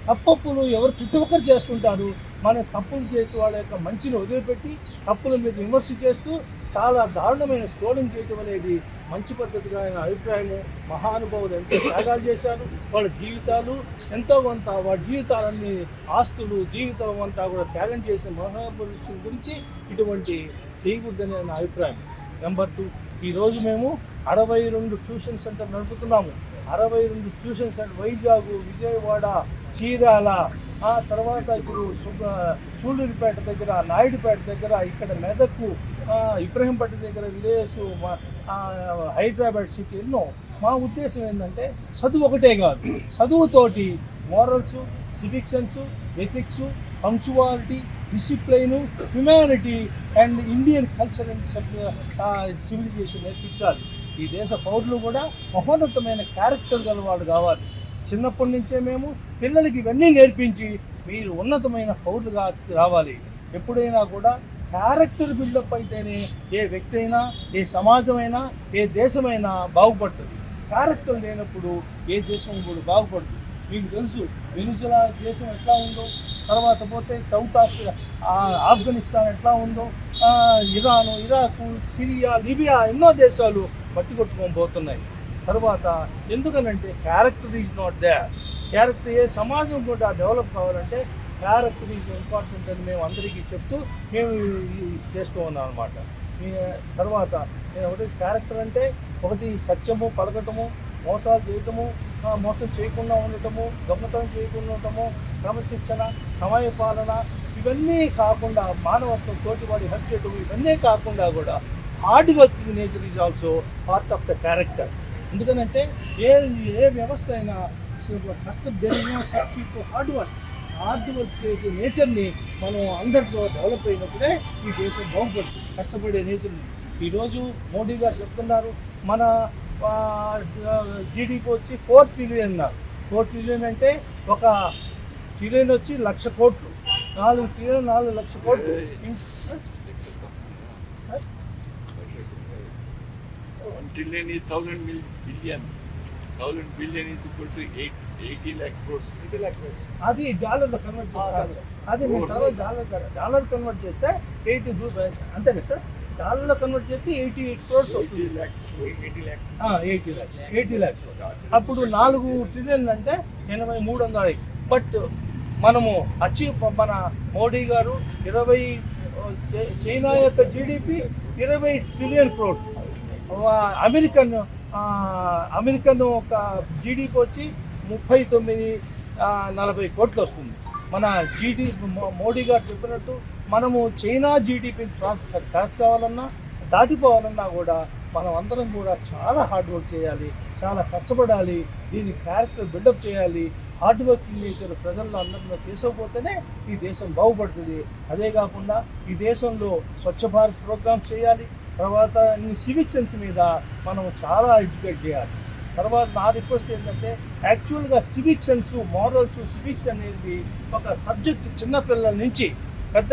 తప్పప్పులు ఎవరు ప్రతి ఒక్కరు చేస్తుంటారు. మన తప్పులు చేసి వాళ్ళ యొక్క మంచిని వదిలిపెట్టి తప్పుల మీద విమర్శ చేస్తూ చాలా దారుణమైన స్క్రోలింగ్ చేయటం అనేది మంచి పద్ధతిగా ఆయన అభిప్రాయము. మహానుభావులు ఎంతో త్యాగాలు చేశారు, వాళ్ళ జీవితాలు ఎంతో కొంత వాళ్ళ జీవితాలన్నీ ఆస్తులు జీవితం అంతా కూడా త్యాగం చేసిన మహాపురుషుల గురించి ఇటువంటి చేయకూడదని నా అభిప్రాయం. నెంబర్ 2, ఈరోజు మేము 62 ట్యూషన్ సెంటర్ నడుపుతున్నాము. 62 ట్యూషన్ సెంటర్ వైజాగ్, విజయవాడ, చీరాల, తర్వాత ఇప్పుడు సూళ్ళూరిపేట దగ్గర, నాయుడుపేట దగ్గర, ఇక్కడ మెదక్కు, ఇబ్రహీంపట్నం దగ్గర, విలేజ్, హైదరాబాద్ సిటీ ఎన్నో. మా ఉద్దేశం ఏంటంటే చదువు ఒకటే కాదు, చదువుతోటి morals, civic sense, ethics, punctuality, discipline, humanity and Indian culture and civilization నేర్పించాలి. ఈ దేశ పౌరులు కూడా మహోన్నతమైన క్యారెక్టర్ గలవాడు కావాలి. చిన్నప్పటి నుంచే మేము పిల్లలకి ఇవన్నీ నేర్పించి మీరు ఉన్నతమైన పౌరులుగా రావాలి. ఎప్పుడైనా కూడా క్యారెక్టర్ బిల్డప్ అయితేనే ఏ వ్యక్తి అయినా, ఏ సమాజమైనా, ఏ దేశమైనా బాగుపడుతుంది. క్యారెక్టర్ లేనప్పుడు ఏ దేశం కూడా బాగుపడుతుంది. మీకు తెలుసు వెనిజులా దేశం ఎట్లా ఉందో, తర్వాత పోతే సౌత్ ఆఫ్ఘనిస్తాన్ ఎట్లా ఉందో, ఇరాను, ఇరాకు, సిరియా, లిబియా ఎన్నో దేశాలు మట్టి కొట్టుకొని పోతున్నాయి. తర్వాత ఎందుకనంటే character is not there. Character ఏ సమాజం కూడా డెవలప్ కావాలంటే క్యారెక్టర్ ఈజ్ ఇంపార్టెంట్ అని మేము అందరికీ చెప్తూ మేము చేస్తూ ఉన్నాం అనమాట. తర్వాత ఒకటి క్యారెక్టర్ అంటే ఒకటి సత్యము పలకటము, మోసాలు చేయటము, మోసం చేయకుండా ఉండటము, దొంగతనం చేయకుండా ఉండటము, క్రమశిక్షణ, సమయపాలన, ఇవన్నీ కాకుండా మానవత్వం, తోటివాడి హత్య చేయటం, ఇవన్నీ కాకుండా కూడా hard working nature is also part of the character. ఎందుకనంటే ఏ వ్యవస్థ అయినా హార్డ్ వర్క్ చేసే నేచర్ని మనం అందరితో డెవలప్ అయినప్పుడే ఈ దేశం బాగుపడుతుంది. కష్టపడే నేచర్ని ఈరోజు మోడీ గారు చెప్తున్నారు మన జీడీపీ వచ్చి 4 ట్రిలియన్ అన్నారు. 4 ట్రిలియన్ అంటే ఒక ట్రిలియన్ వచ్చి 1,00,000 కోట్లు, 4 ట్రిలియన్ 4,00,000 కోట్లు. 1 trillion is 1,000 billion. $1,000 billion is equal to 80 lakh crores. అది డాలర్లో కన్వర్ట్ చేస్తారు. అది మీరు తర్వాత డాలర్ కన్వర్ట్ చేస్తే 82 అంతేనా సార్? డాలర్లో కన్వర్ట్ చేస్తే 88 crores వస్తుంది. 80 lakhs. అప్పుడు 4 ట్రిలియన్ అంటే 8300. బట్ మనము మన మోడీ గారు 20 చైనా యొక్క జీడిపి 20 ట్రిలియన్ క్రోడ్, అమెరికన్ ఒక జీడిపి వచ్చి 39-40 కోట్లు వస్తుంది. మన మోడీ గారు చెప్పినట్టు మనము చైనా జీడిపిని క్రాస్ కావాలన్నా దాటిపోవాలన్నా కూడా మనం అందరం కూడా చాలా హార్డ్ వర్క్ చేయాలి, చాలా కష్టపడాలి, దీని క్యారెక్టర్ బిల్డప్ చేయాలి. హార్డ్ వర్కింగ్ నేచర్ ప్రజల్లో అందరిలో తీసుకుపోతేనే ఈ దేశం బాగుపడుతుంది. అదే కాకుండా ఈ దేశంలో స్వచ్ఛ భారత్ ప్రోగ్రామ్స్ చేయాలి. తర్వాత సివిక్ సెన్స్ మీద మనం చాలా ఎడ్యుకేట్ చేయాలి. తర్వాత నా రిక్వెస్ట్ ఏంటంటే యాక్చువల్గా సివిక్ సెన్స్, మారల్స్, సివిక్స్ అనేది ఒక సబ్జెక్ట్ చిన్నపిల్లల నుంచి పెద్ద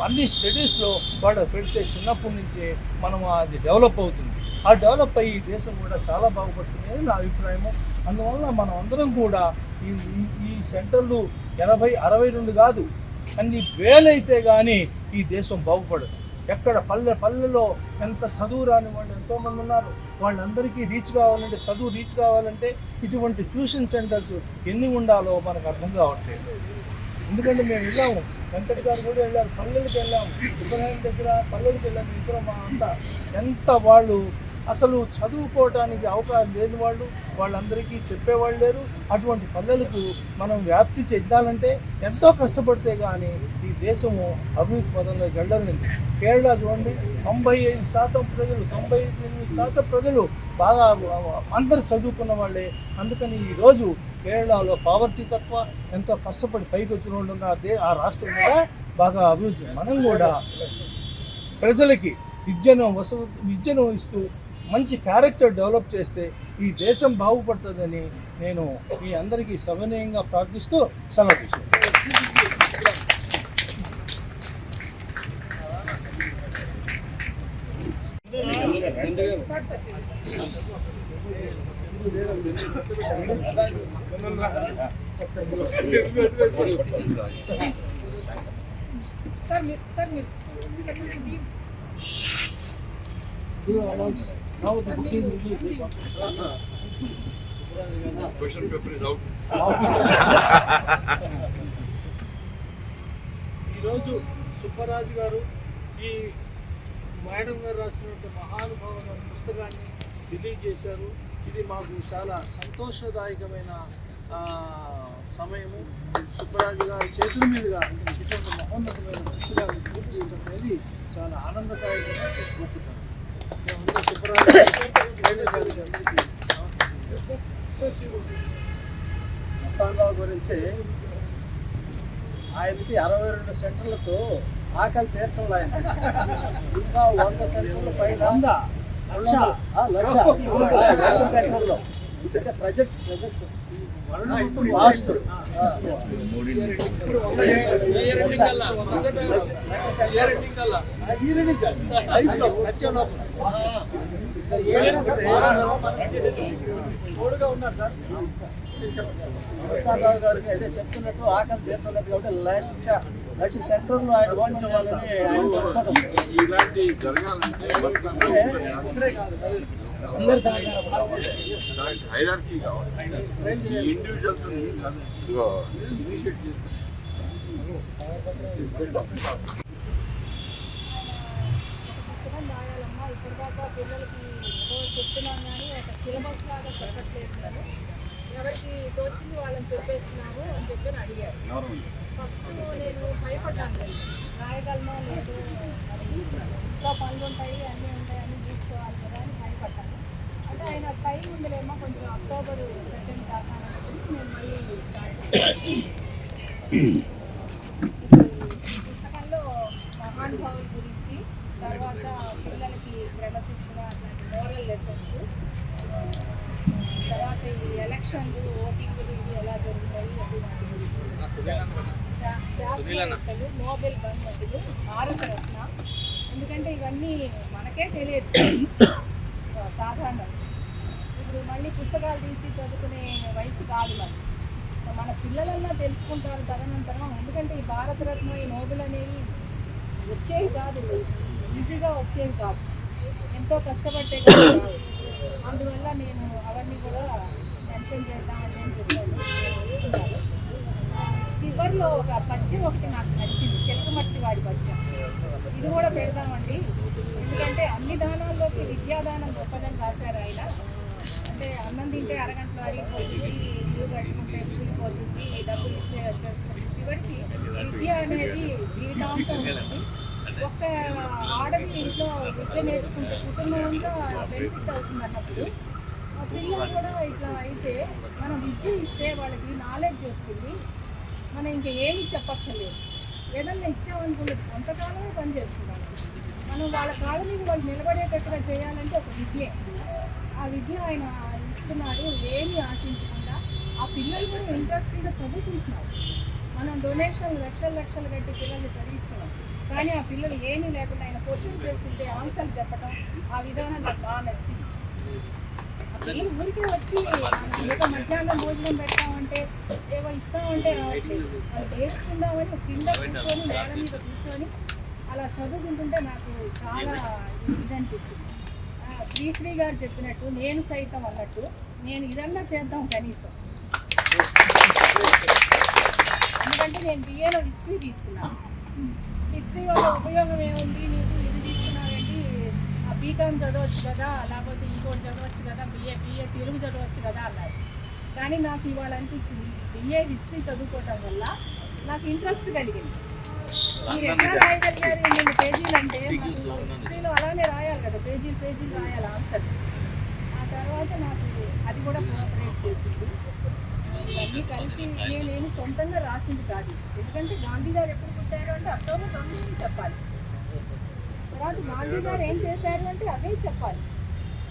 అన్ని స్టడీస్లో వాళ్ళు పెడితే చిన్నప్పటి నుంచే మనం అది డెవలప్ అవుతుంది. ఆ డెవలప్ అయ్యి దేశం కూడా చాలా బాగుపడుతుంది అని నా అభిప్రాయము. అందువల్ల మనం అందరం కూడా ఈ సెంటర్లు 80-62 కాదు, అన్ని వేలైతే కానీ ఈ దేశం బాగుపడదు. ఎక్కడ పల్లెలో ఎంత చదువు రాని వాళ్ళు ఎంతోమంది ఉన్నారు. వాళ్ళందరికీ చదువు రీచ్ కావాలంటే ఇటువంటి ట్యూషన్ సెంటర్స్ ఎన్ని ఉండాలో మనకు అర్థం కావట్లేదు. ఎందుకంటే మేము వెళ్ళాము, వెంకట్ గారు కూడా వెళ్ళారు, పల్లెలకు వెళ్ళాము, సుబ్రహ్మణ్యం దగ్గర పల్లెలకు వెళ్ళాము. ఇద్దరు మా అంతా ఎంత వాళ్ళు అసలు చదువుకోవడానికి అవకాశం లేని వాళ్ళందరికీ చెప్పేవాళ్ళు లేరు. అటువంటి పల్లెలకు మనం వ్యాప్తి చెందాలంటే ఎంతో కష్టపడితే కానీ ఈ దేశము అభివృద్ధి పదంలోకి వెళ్ళలేదు. కేరళ చూడండి, 98% ప్రజలు బాగా అందరు చదువుకున్న వాళ్ళే. అందుకని ఈరోజు కేరళలో పావర్టీ తక్కువ, ఎంతో కష్టపడి పైకి వచ్చిన వాళ్ళు ఉన్న ఆ రాష్ట్రం కూడా బాగా అభివృద్ధి. మనం కూడా ప్రజలకి విద్యను ఇస్తూ మంచి క్యారెక్టర్ డెవలప్ చేస్తే ఈ దేశం బాగుపడుతుందని నేను మీ అందరికీ సవినయంగా ప్రార్థిస్తూ సెలవు Now the booking release. Question paper is out. ఈరోజు సుబ్బరాజు గారు ఈ మేడం గారు రాసినటువంటి మహానుభావుల పుస్తకాన్ని రిలీజ్ చేశారు. ఇది మాకు చాలా సంతోషదాయకమైన సమయము. సుబ్బరాజు గారి చేతుల మీదుగా ఇటువంటి మహోన్నతమైన పుస్తకాన్ని పూర్తి చేయడం అనేది చాలా ఆనందదాయకంగా గొప్పతనం. మస్తానరావు గురించి ఆయనకి 62 సెంటర్లతో ఆకలి తీర్చడం ఆయన ఇంకా 100 సెంటర్ల పైన లక్ష సెంటర్లో ప్రాజెక్ట్ లాస్ట్ తోడుగా ఉన్నారు సార్. మస్తానరావు గారికి అదే చెప్తున్నట్టు ఆకలి తీర్చలేదు కాబట్టి లక్ష సెంటర్లో ఆయన ఓడించాలని ఆయన దృక్పథం. ఇలాంటి జరగాలంటే ఇక్కడే కాదు, హైరార్కీ కావాలి. ఇండివిజువల్తో ఇనిషియేట్ చేస్తాం. ఇప్పటిదాకా పిల్లలకి చెప్తున్నాం కానీ ఒక సిలబస్ లాగా చెప్పట్లేదు కదా, ఎవరికి తోచింది వాళ్ళని చెప్పేస్తున్నాము అని చెప్పి అడిగారు. ఫస్ట్ నేను భయపడ్డాను, రాయగలమో లేదు, ఇంట్లో పనులు ఉంటాయి, అన్నీ ఉంటాయి, అన్నీ చూసుకోవాలి కదా అని భయపడ్డాను. అంటే ఆయన టైం ఉందిలేమో కొంచెం అక్టోబర్ 2 దాకా నేను మళ్ళీ పుస్తకంలో మహానుభావుల గురించి, తర్వాత పిల్లలకి క్రమశిక్షణ, అట్లాంటి మోరల్ లెసన్స్, తర్వాత ఈ ఎలక్షన్లు, ఓటింగ్లు ఇవి ఎలా జరుగుతాయి అది వాటి గురించి, శాస్త్రవేత్తలు, నోబెల్ బహుమతులు, భారతరత్న. ఎందుకంటే ఇవన్నీ మనకే తెలియదు సాధారణంగా. ఇప్పుడు మళ్ళీ పుస్తకాలు తీసి చదువుకునే వయసు కాదు మరి. మన పిల్లలన్నా తెలుసుకుంటారు తదనంతరం. ఎందుకంటే ఈ భారతరత్న, ఈ నోబెల్ అనేవి వచ్చేవి కాదు, ఈజీగా వచ్చేవి కాదు, ఎంతో కష్టపట్టే కాదు. అందువల్ల నేను అవన్నీ కూడా మెన్షన్ చేద్దామని నేను చెప్పాను. చివరిలో ఒక పద్యం ఒకటి నాకు నచ్చింది, చెలకమర్తి వాడి పద్యం. ఇది కూడా పెడదామండి, ఎందుకంటే అన్ని దానాల్లోకి విద్యాదానం గొప్పదని రాశారు ఆయన. అంటే అన్నం తింటే అరగంటలో అరిగిపోతుంది, ఇల్లు కట్టుకుంటే కూలిపోతుంది, డబ్బులు ఇస్తే వచ్చేస్తుంది, చివరికి విద్య అనేది జీవితాంతం ఉంటుంది. ఒక్క ఆడది ఇంట్లో విద్య నేర్చుకుంటే కుటుంబం అంతా బెనిఫిట్ అవుతుంది అన్నప్పుడు ఆ పిల్లలు కూడా ఇట్లా అయితే మనం విద్య ఇస్తే వాళ్ళకి నాలెడ్జ్ వస్తుంది. మనం ఇంకా ఏమి చెప్పక్కర్లేదు, ఏదన్నా ఇచ్చామనుకుంటే కొంతకాలమే పనిచేస్తున్నాం. మనం వాళ్ళ కాళ్ళ మీద వాళ్ళు నిలబడేటట్టుగా చేయాలంటే ఒక విద్యే. ఆ విద్య ఆయన ఇస్తున్నారు, ఏమీ ఆశించకుండా. ఆ పిల్లలు కూడా ఇంట్రెస్టింగ్గా చదువుకుంటున్నారు. మనం డొనేషన్ లక్షలు కట్టి పిల్లల్ని చదివిస్తున్నాం, కానీ ఆ పిల్లలు ఏమీ లేకుండా ఆయన క్వశ్చన్స్ వేస్తుంటే ఆన్సర్లు చెప్పడం, ఆ విధానం నాకు బాగా నచ్చింది. ఆ పిల్లలు ఊరికే వచ్చి ఏదో మధ్యాహ్నం భోజనం పెడతామంటే ఏవో ఇస్తామంటే రావట్లేదు. వాళ్ళు నేర్చుకుందామని కింద కూర్చొని నేల మీద కూర్చొని అలా చదువుకుంటుంటే నాకు చాలా ఇది అనిపించింది. శ్రీశ్రీ గారు చెప్పినట్టు నేను సైతం అన్నట్టు నేను ఇదన్నా చేద్దాం కనీసం. ఎందుకంటే నేను బిఏలో హిస్టరీ తీసుకున్నాను. హిస్టరీ వల్ల ఉపయోగం ఏముంది, నీకు ఇది తీసుకున్నావేంటి, బీకామ్ చదవచ్చు కదా, లేకపోతే ఇంకోటి చదవచ్చు కదా, బిఏ తెలుగు చదవచ్చు కదా అన్నారు. కానీ నాకు ఇవాళ అనిపించింది బిఏ హిస్టరీ చదువుకోవటం వల్ల నాకు ఇంట్రెస్ట్ కలిగింది. మీరు ఎట్లా రాయగలిగారు 8 పేజీలు అంటే హిస్టరీలో అలానే రాయాలి కదా, పేజీలు రాయాలి ఆన్సర్. ఆ తర్వాత నాకు అది కూడా కోఆపరేట్ చేసింది. ఇవన్నీ కలిసి నేను సొంతంగా రాసింది కాదు. ఎందుకంటే గాంధీ గారు ఎప్పుడు పుట్టారు అంటే అక్టోబర్ 9 చెప్పాలి. తర్వాత గాంధీ గారు ఏం చేశారు అంటే అదే చెప్పాలి.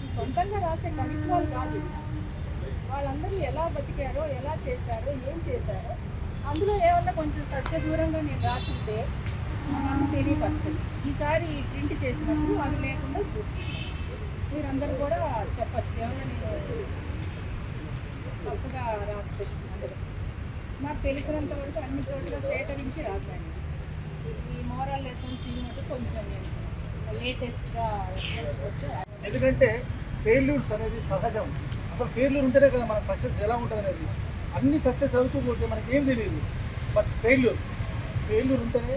ఈ సొంతంగా రాసే కవిత్వాలు కాదు. వాళ్ళందరూ ఎలా బతికారో, ఎలా చేశారో, ఏం చేశారో, అందులో ఏమన్నా కొంచెం సత్య దూరంగా నేను రాసుంటే నాకు తెలియపరచండి. ఈసారి ప్రింట్ చేసినప్పుడు అవి లేకుండా చూసుకుంటాను. మీరందరూ కూడా చెప్పచ్చు ఏమన్నా నేను తప్పుగా రాస్తే. అందులో నాకు తెలిసినంత వరకు అన్ని చోట్ల సేకరించి రాశాను. ఈ మోరల్ లెసన్స్ ఇవి మటు కొంచెం నేను లేటెస్ట్గా వచ్చి. ఎందుకంటే ఫెయిల్యూర్స్ అనేది సహజం. అసలు ఫెయిల్యూర్ ఉంటేనే కదా మనకు సక్సెస్ ఎలా ఉంటుంది అనేది. అన్ని సక్సెస్ అవుతూ పోతే మనకి ఏం తెలియదు. బట్ ఫెయిల్యూర్ ఉంటేనే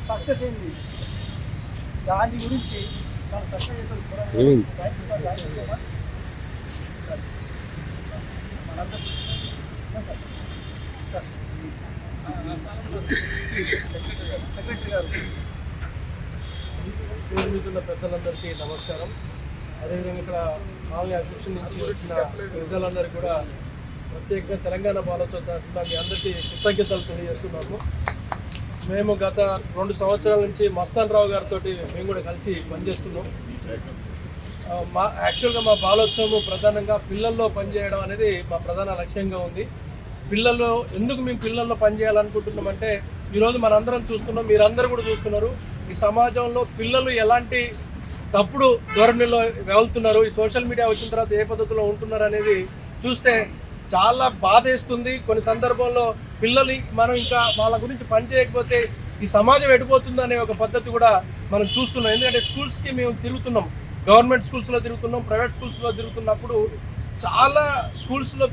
సక్సెస్ ఏంది, దాని గురించి చాలా చక్కగా సెక్రటరీ గారు. పేరు మీద ఉన్న పెద్దలందరికీ నమస్కారం. అదేవిధంగా ఇక్కడ ఆన్లైన్ అసోసియేషన్ నుంచి వచ్చిన ప్రజలందరికీ కూడా ప్రత్యేకంగా తెలంగాణ బాలోత్సవ తరఫున మీ అందరికీ కృతజ్ఞతలు తెలియజేస్తున్నాము. మేము గత 2 సంవత్సరాల నుంచి మస్తాన్ రావు గారితో మేము కూడా కలిసి పనిచేస్తున్నాం. యాక్చువల్గా మా బాలోత్సవం ప్రధానంగా పిల్లల్లో పనిచేయడం అనేది మా ప్రధాన లక్ష్యంగా ఉంది. పిల్లల్లో ఎందుకు మేము పిల్లల్లో పనిచేయాలనుకుంటున్నామంటే ఈరోజు మనందరం చూస్తున్నాం, మీరందరూ కూడా చూస్తున్నారు, ఈ సమాజంలో పిల్లలు ఎలాంటి తప్పుడు ధోరణిలో వెళ్తున్నారు, ఈ సోషల్ మీడియా వచ్చిన తర్వాత ఏ పద్ధతిలో ఉంటున్నారు అనేది చూస్తే చాలా బాధేస్తుంది. కొన్ని సందర్భంలో పిల్లలు మనం ఇంకా వాళ్ళ గురించి పనిచేయకపోతే ఈ సమాజం ఎడిపోతుంది అనే ఒక పద్ధతి కూడా మనం చూస్తున్నాం. ఎందుకంటే స్కూల్స్కి మేము తిరుగుతున్నాం, గవర్నమెంట్ స్కూల్స్లో తిరుగుతున్నాం, ప్రైవేట్ స్కూల్స్లో తిరుగుతున్నప్పుడు చాలా స్కూల్స్లో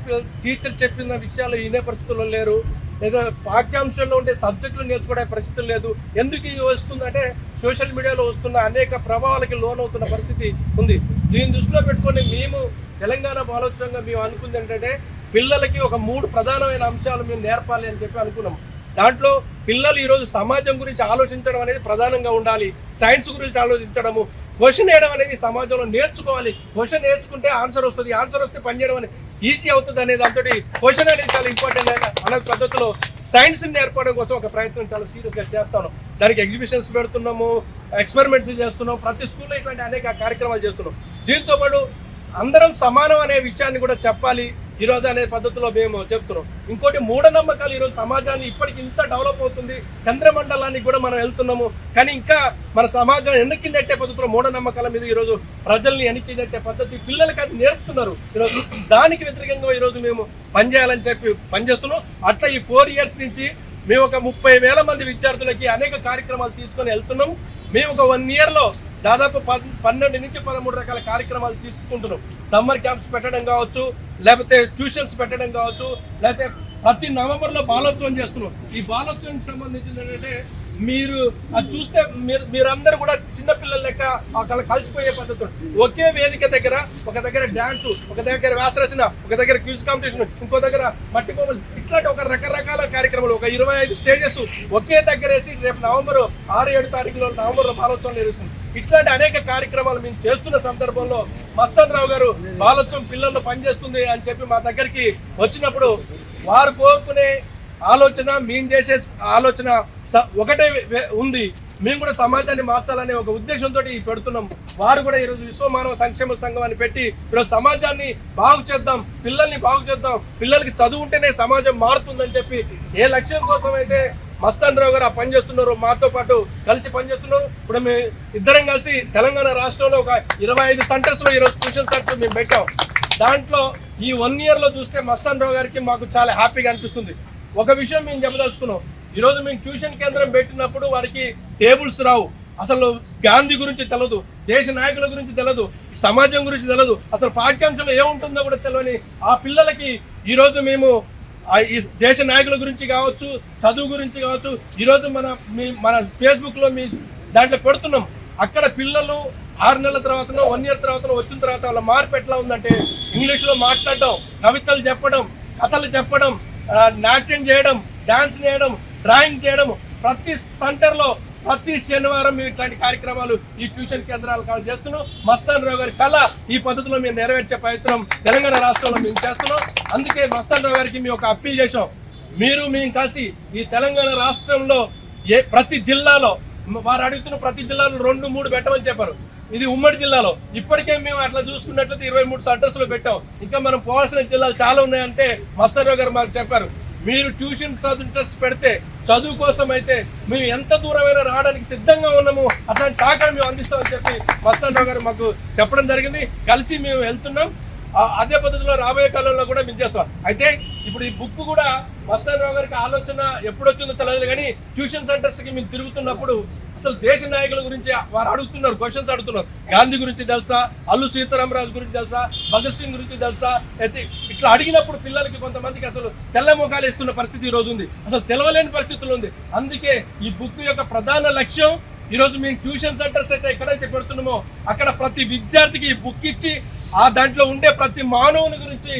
టీచర్ చెప్పిన విషయాలు వినే పరిస్థితుల్లో లేరు, లేదా పాఠ్యాంశంలో ఉండే సబ్జెక్టులు నేర్చుకునే పరిస్థితులు లేదు. ఎందుకు ఇది వస్తుందంటే సోషల్ మీడియాలో వస్తున్న అనేక ప్రభావాలకి లోనవుతున్న పరిస్థితి ఉంది. దీన్ని దృష్టిలో పెట్టుకొని మేము తెలంగాణ బాలోత్సవంగా మేము అనుకుంది ఏంటంటే పిల్లలకి ఒక 3 ప్రధానమైన అంశాలు మేము నేర్పాలి అని చెప్పి అనుకున్నాం. దాంట్లో పిల్లలు ఈరోజు సమాజం గురించి ఆలోచించడం అనేది ప్రధానంగా ఉండాలి, సైన్స్ గురించి ఆలోచించడము, క్వశ్చన్ వేయడం అనేది సమాజంలో నేర్చుకోవాలి. క్వశ్చన్ నేర్చుకుంటే ఆన్సర్ వస్తుంది, ఆన్సర్ వస్తే పని చేయడం అనేది ఈజీ అవుతుంది అనే దాంతో క్వశ్చన్ అనేది చాలా ఇంపార్టెంట్ అనే పద్ధతిలో సైన్స్ని నేర్పడం కోసం ఒక ప్రయత్నం చాలా సీరియస్గా చేస్తాను. దానికి ఎగ్జిబిషన్స్ పెడుతున్నాము, ఎక్స్పెరిమెంట్స్ చేస్తున్నాం, ప్రతి స్కూల్లో ఇట్లాంటి అనేక కార్యక్రమాలు చేస్తున్నాం. దీంతో పాటు అందరం సమానం అనే విషయాన్ని కూడా చెప్పాలి. ఈరోజు అనే పద్ధతిలో మేము చెప్తున్నాం. ఇంకోటి మూఢనమ్మకాలు ఈరోజు సమాజాన్ని ఇప్పటికి ఇంత డెవలప్ అవుతుంది, చంద్రమండలానికి కూడా మనం వెళ్తున్నాము, కానీ ఇంకా మన సమాజం వెనక్కి నెట్టే పద్ధతిలో మూఢనమ్మకాల మీద ఈరోజు ప్రజల్ని వెనక్కి నెట్టే పద్ధతి పిల్లలకి అది నేర్పుతున్నారు. ఈరోజు దానికి వ్యతిరేకంగా ఈరోజు మేము పనిచేయాలని చెప్పి పనిచేస్తున్నాం. అట్లా ఈ 4 years నుంచి మేము ఒక 30,000 మంది విద్యార్థులకి అనేక కార్యక్రమాలు తీసుకొని వెళ్తున్నాం. మేము ఒక 1 yearలో దాదాపు 12 నుంచి 13 రకాల కార్యక్రమాలు తీసుకుంటున్నాం. సమ్మర్ క్యాంప్స్ పెట్టడం కావచ్చు, లేకపోతే ట్యూషన్స్ పెట్టడం కావచ్చు, లేకపోతే ప్రతి నవంబర్లో బాలోత్సవం చేస్తున్నాం. ఈ బాలోత్సవానికి సంబంధించింది ఏంటంటే మీరు అది చూస్తే మీరందరూ కూడా చిన్నపిల్లల లెక్క అక్కడ కలిసిపోయే పద్ధతి. ఒకే వేదిక దగ్గర ఒక దగ్గర డ్యాన్సు, ఒక దగ్గర వ్యాసరచన, ఒక దగ్గర క్విజ్ కాంపిటీషన్, ఇంకో దగ్గర మట్టి బొమ్మలు, ఇట్లాంటి ఒక రకరకాల కార్యక్రమాలు, ఒక 25 స్టేజెస్ ఒకే దగ్గర వేసి రేపు నవంబర్ 6-7 తారీఖులో నవంబర్లో బాలోత్సవం నిర్వహిస్తుంది. ఇట్లాంటి అనేక కార్యక్రమాలు మేము చేస్తున్న సందర్భంలో మస్తాన్ రావు గారు బాలోత్సవం పిల్లల్లో పనిచేస్తుంది అని చెప్పి మా దగ్గరికి వచ్చినప్పుడు వారు కోరుకునే ఆలోచన, మేము చేసే ఆలోచన ఒకటే ఉంది. మేము కూడా సమాజాన్ని మార్చాలనే ఒక ఉద్దేశంతో పెడుతున్నాం. వారు కూడా ఈరోజు విశ్వమానవ సంక్షేమ సంఘం అని పెట్టి ఈరోజు సమాజాన్ని బాగు చేద్దాం, పిల్లల్ని బాగు చేద్దాం, పిల్లలకి చదువు ఉంటేనే సమాజం మారుతుందని చెప్పి ఏ లక్ష్యం కోసం అయితే మస్తాన్ రావు గారు ఆ పని చేస్తున్నారు, మాతో పాటు కలిసి పనిచేస్తున్నారు. ఇప్పుడు మేము ఇద్దరం కలిసి తెలంగాణ రాష్ట్రంలో ఒక 25 సెంటర్స్లో ఈరోజు ట్యూషన్ సెంటర్స్ మేము పెట్టాం. దాంట్లో ఈ 1 yearలో చూస్తే మస్తాన్ రావు గారికి మాకు చాలా హ్యాపీగా అనిపిస్తుంది. ఒక విషయం మేము చెప్పదలుచుకున్నాం. ఈరోజు మేము ట్యూషన్ కేంద్రం పెట్టినప్పుడు వారికి టేబుల్స్ రావు, అసలు గాంధీ గురించి తెలియదు, దేశ నాయకుల గురించి తెలియదు, సమాజం గురించి తెలియదు, అసలు పాఠ్యాంశంలో ఏముంటుందో కూడా తెలియని ఆ పిల్లలకి ఈరోజు మేము ఈ దేశ నాయకుల గురించి కావచ్చు, చదువు గురించి కావచ్చు, ఈరోజు మన ఫేస్బుక్లో మీ దాంట్లో పెడుతున్నాం. అక్కడ పిల్లలు 6 నెలల తర్వాత 1 year తర్వాత వచ్చిన తర్వాత వాళ్ళ మార్పు ఎట్లా ఉందంటే ఇంగ్లీష్లో మాట్లాడడం, కవితలు చెప్పడం, కథలు చెప్పడం, నాట్యం చేయడం, డాన్స్ చేయడం, డ్రాయింగ్ చేయడం, ప్రతి సెంటర్లో ప్రతి శనివారం మేము ఇట్లాంటి కార్యక్రమాలు ఈ ట్యూషన్ కేంద్రాలు చేస్తున్నాం. మస్తాన్ రావు గారి కళ ఈ పద్ధతిలో మేము నెరవేర్చే ప్రయత్నం తెలంగాణ రాష్ట్రంలో మేము చేస్తున్నాం. అందుకే మస్తాన్ రావు గారికి మేము ఒక అప్పీల్ చేసాం. మేము కలిసి ఈ తెలంగాణ రాష్ట్రంలో ప్రతి జిల్లాలో వారు అడుగుతున్న ప్రతి జిల్లాలో 2-3 పెట్టమని చెప్పారు. ఇది ఉమ్మడి జిల్లాలో ఇప్పటికే మేము అట్లా చూసుకున్నట్లయితే 23 సెంటర్స్లో పెట్టాం. ఇంకా మనం పోవాల్సిన జిల్లాలు చాలా ఉన్నాయంటే మస్తాన్ రావు గారు మాకు చెప్పారు, మీరు ట్యూషన్ సెంటర్స్ పెడితే చదువు కోసం అయితే మేము ఎంత దూరమైనా రావడానికి సిద్ధంగా ఉన్నాము, అట్లాంటి సహకారం మేము అందిస్తామని చెప్పి మస్తాన్ రావు గారు మాకు చెప్పడం జరిగింది. కలిసి మేము వెళ్తున్నాం. అదే పద్ధతిలో రాబోయే కాలంలో కూడా మేము చేస్తాం. అయితే ఇప్పుడు ఈ బుక్ కూడా మస్తాన్ రావు గారికి ఆలోచన ఎప్పుడు వచ్చిందో తెలియదు, కానీ ట్యూషన్ సెంటర్స్కి మేము తిరుగుతున్నప్పుడు అసలు దేశ నాయకుల గురించి వారు అడుగుతున్నారు, క్వశ్చన్స్ అడుగుతున్నారు. గాంధీ గురించి తెలుసా, అల్లు సీతారామరాజు గురించి తెలుసా, భగత్ సింగ్ గురించి తెలుసా, అయితే ఇట్లా అడిగినప్పుడు పిల్లలకి కొంతమందికి అసలు తెల్ల ముఖాలు ఇస్తున్న పరిస్థితి ఈ రోజు ఉంది, అసలు తెలవలేని పరిస్థితులు ఉంది. అందుకే ఈ బుక్ యొక్క ప్రధాన లక్ష్యం ఈరోజు మేము ట్యూషన్ సెంటర్స్ అయితే ఎక్కడైతే పెడుతున్నామో అక్కడ ప్రతి విద్యార్థికి ఈ బుక్ ఇచ్చి ఆ దాంట్లో ఉండే ప్రతి మానవుని గురించి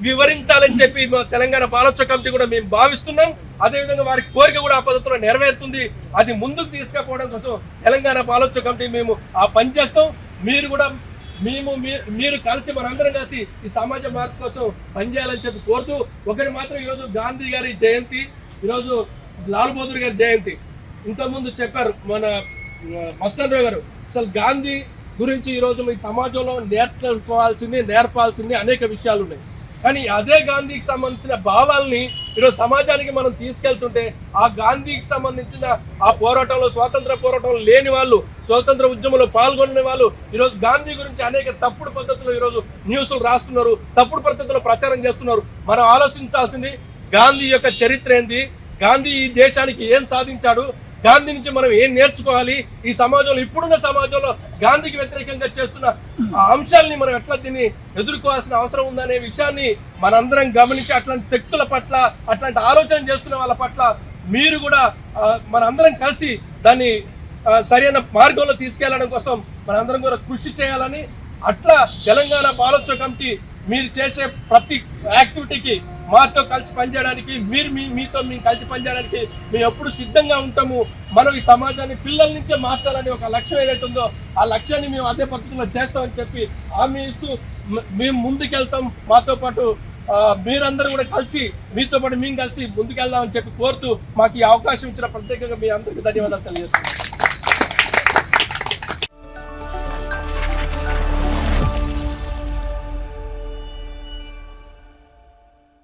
వివరించాలని చెప్పి తెలంగాణ బాలోత్సవ కమిటీ కూడా మేము భావిస్తున్నాం. అదేవిధంగా వారి కోరిక కూడా ఆ పద్ధతిలో నెరవేరుతుంది. అది ముందుకు తీసుకుపోవడం కోసం తెలంగాణ బాలోత్సవ కమిటీ మేము ఆ పని చేస్తాం. మీరు కూడా మీరు కలిసి మనందరం కలిసి ఈ సమాజ మార్పు కోసం పనిచేయాలని చెప్పి కోరుతూ, ఒకటి మాత్రం ఈరోజు గాంధీ గారి జయంతి, ఈరోజు లాల్ బహదూర్ గారి జయంతి. ఇంతకుముందు చెప్పారు మన మస్తాన్ రావు గారు, అసలు గాంధీ గురించి ఈరోజు మీ సమాజంలో నేర్పాల్సింది అనేక విషయాలు ఉన్నాయి. కానీ అదే గాంధీకి సంబంధించిన భావాల్ని ఈరోజు సమాజానికి మనం తీసుకెళ్తుంటే ఆ గాంధీకి సంబంధించిన ఆ పోరాటంలో, స్వాతంత్ర పోరాటంలో లేని వాళ్ళు, స్వాతంత్ర ఉద్యమంలో పాల్గొనే వాళ్ళు ఈరోజు గాంధీ గురించి అనేక తప్పుడు పద్ధతుల్లో ఈరోజు న్యూస్లు రాస్తున్నారు, తప్పుడు పద్ధతుల్లో ప్రచారం చేస్తున్నారు. మనం ఆలోచించాల్సింది గాంధీ యొక్క చరిత్ర ఏంది, గాంధీ ఈ దేశానికి ఏం సాధించాడు, గాంధీ నుంచి మనం ఏం నేర్చుకోవాలి, ఈ సమాజంలో ఇప్పుడున్న సమాజంలో గాంధీకి వ్యతిరేకంగా చేస్తున్న అంశాలని మనం ఎట్లా దీన్ని ఎదుర్కోవాల్సిన అవసరం ఉందనే విషయాన్ని మనందరం గమనించి అట్లాంటి శక్తుల పట్ల, అట్లాంటి ఆలోచన చేస్తున్న వాళ్ళ పట్ల మీరు కూడా మనందరం కలిసి దాన్ని సరైన మార్గంలో తీసుకెళ్లడం కోసం మనందరం కూడా కృషి చేయాలని, అట్లా తెలంగాణ బాలోత్సవ కమిటీ మీరు చేసే ప్రతి యాక్టివిటీకి మాతో కలిసి పనిచేయడానికి, మీతో మేము కలిసి పనిచేయడానికి మేము ఎప్పుడు సిద్ధంగా ఉంటాము. మనం ఈ సమాజాన్ని పిల్లల నుంచే మార్చాలని ఒక లక్ష్యం ఏదైతే ఉందో ఆ లక్ష్యాన్ని మేము అదే పద్ధతిలో చేస్తామని చెప్పి హామీ ఇస్తూ మేము ముందుకెళ్తాం. మాతో పాటు మీరందరూ కూడా కలిసి, మీతో పాటు మేము కలిసి ముందుకెళ్దామని చెప్పి కోరుతూ మాకు ఈ అవకాశం ఇచ్చిన ప్రత్యేకంగా మీ అందరికీ ధన్యవాదాలు తెలియజేస్తున్నాం.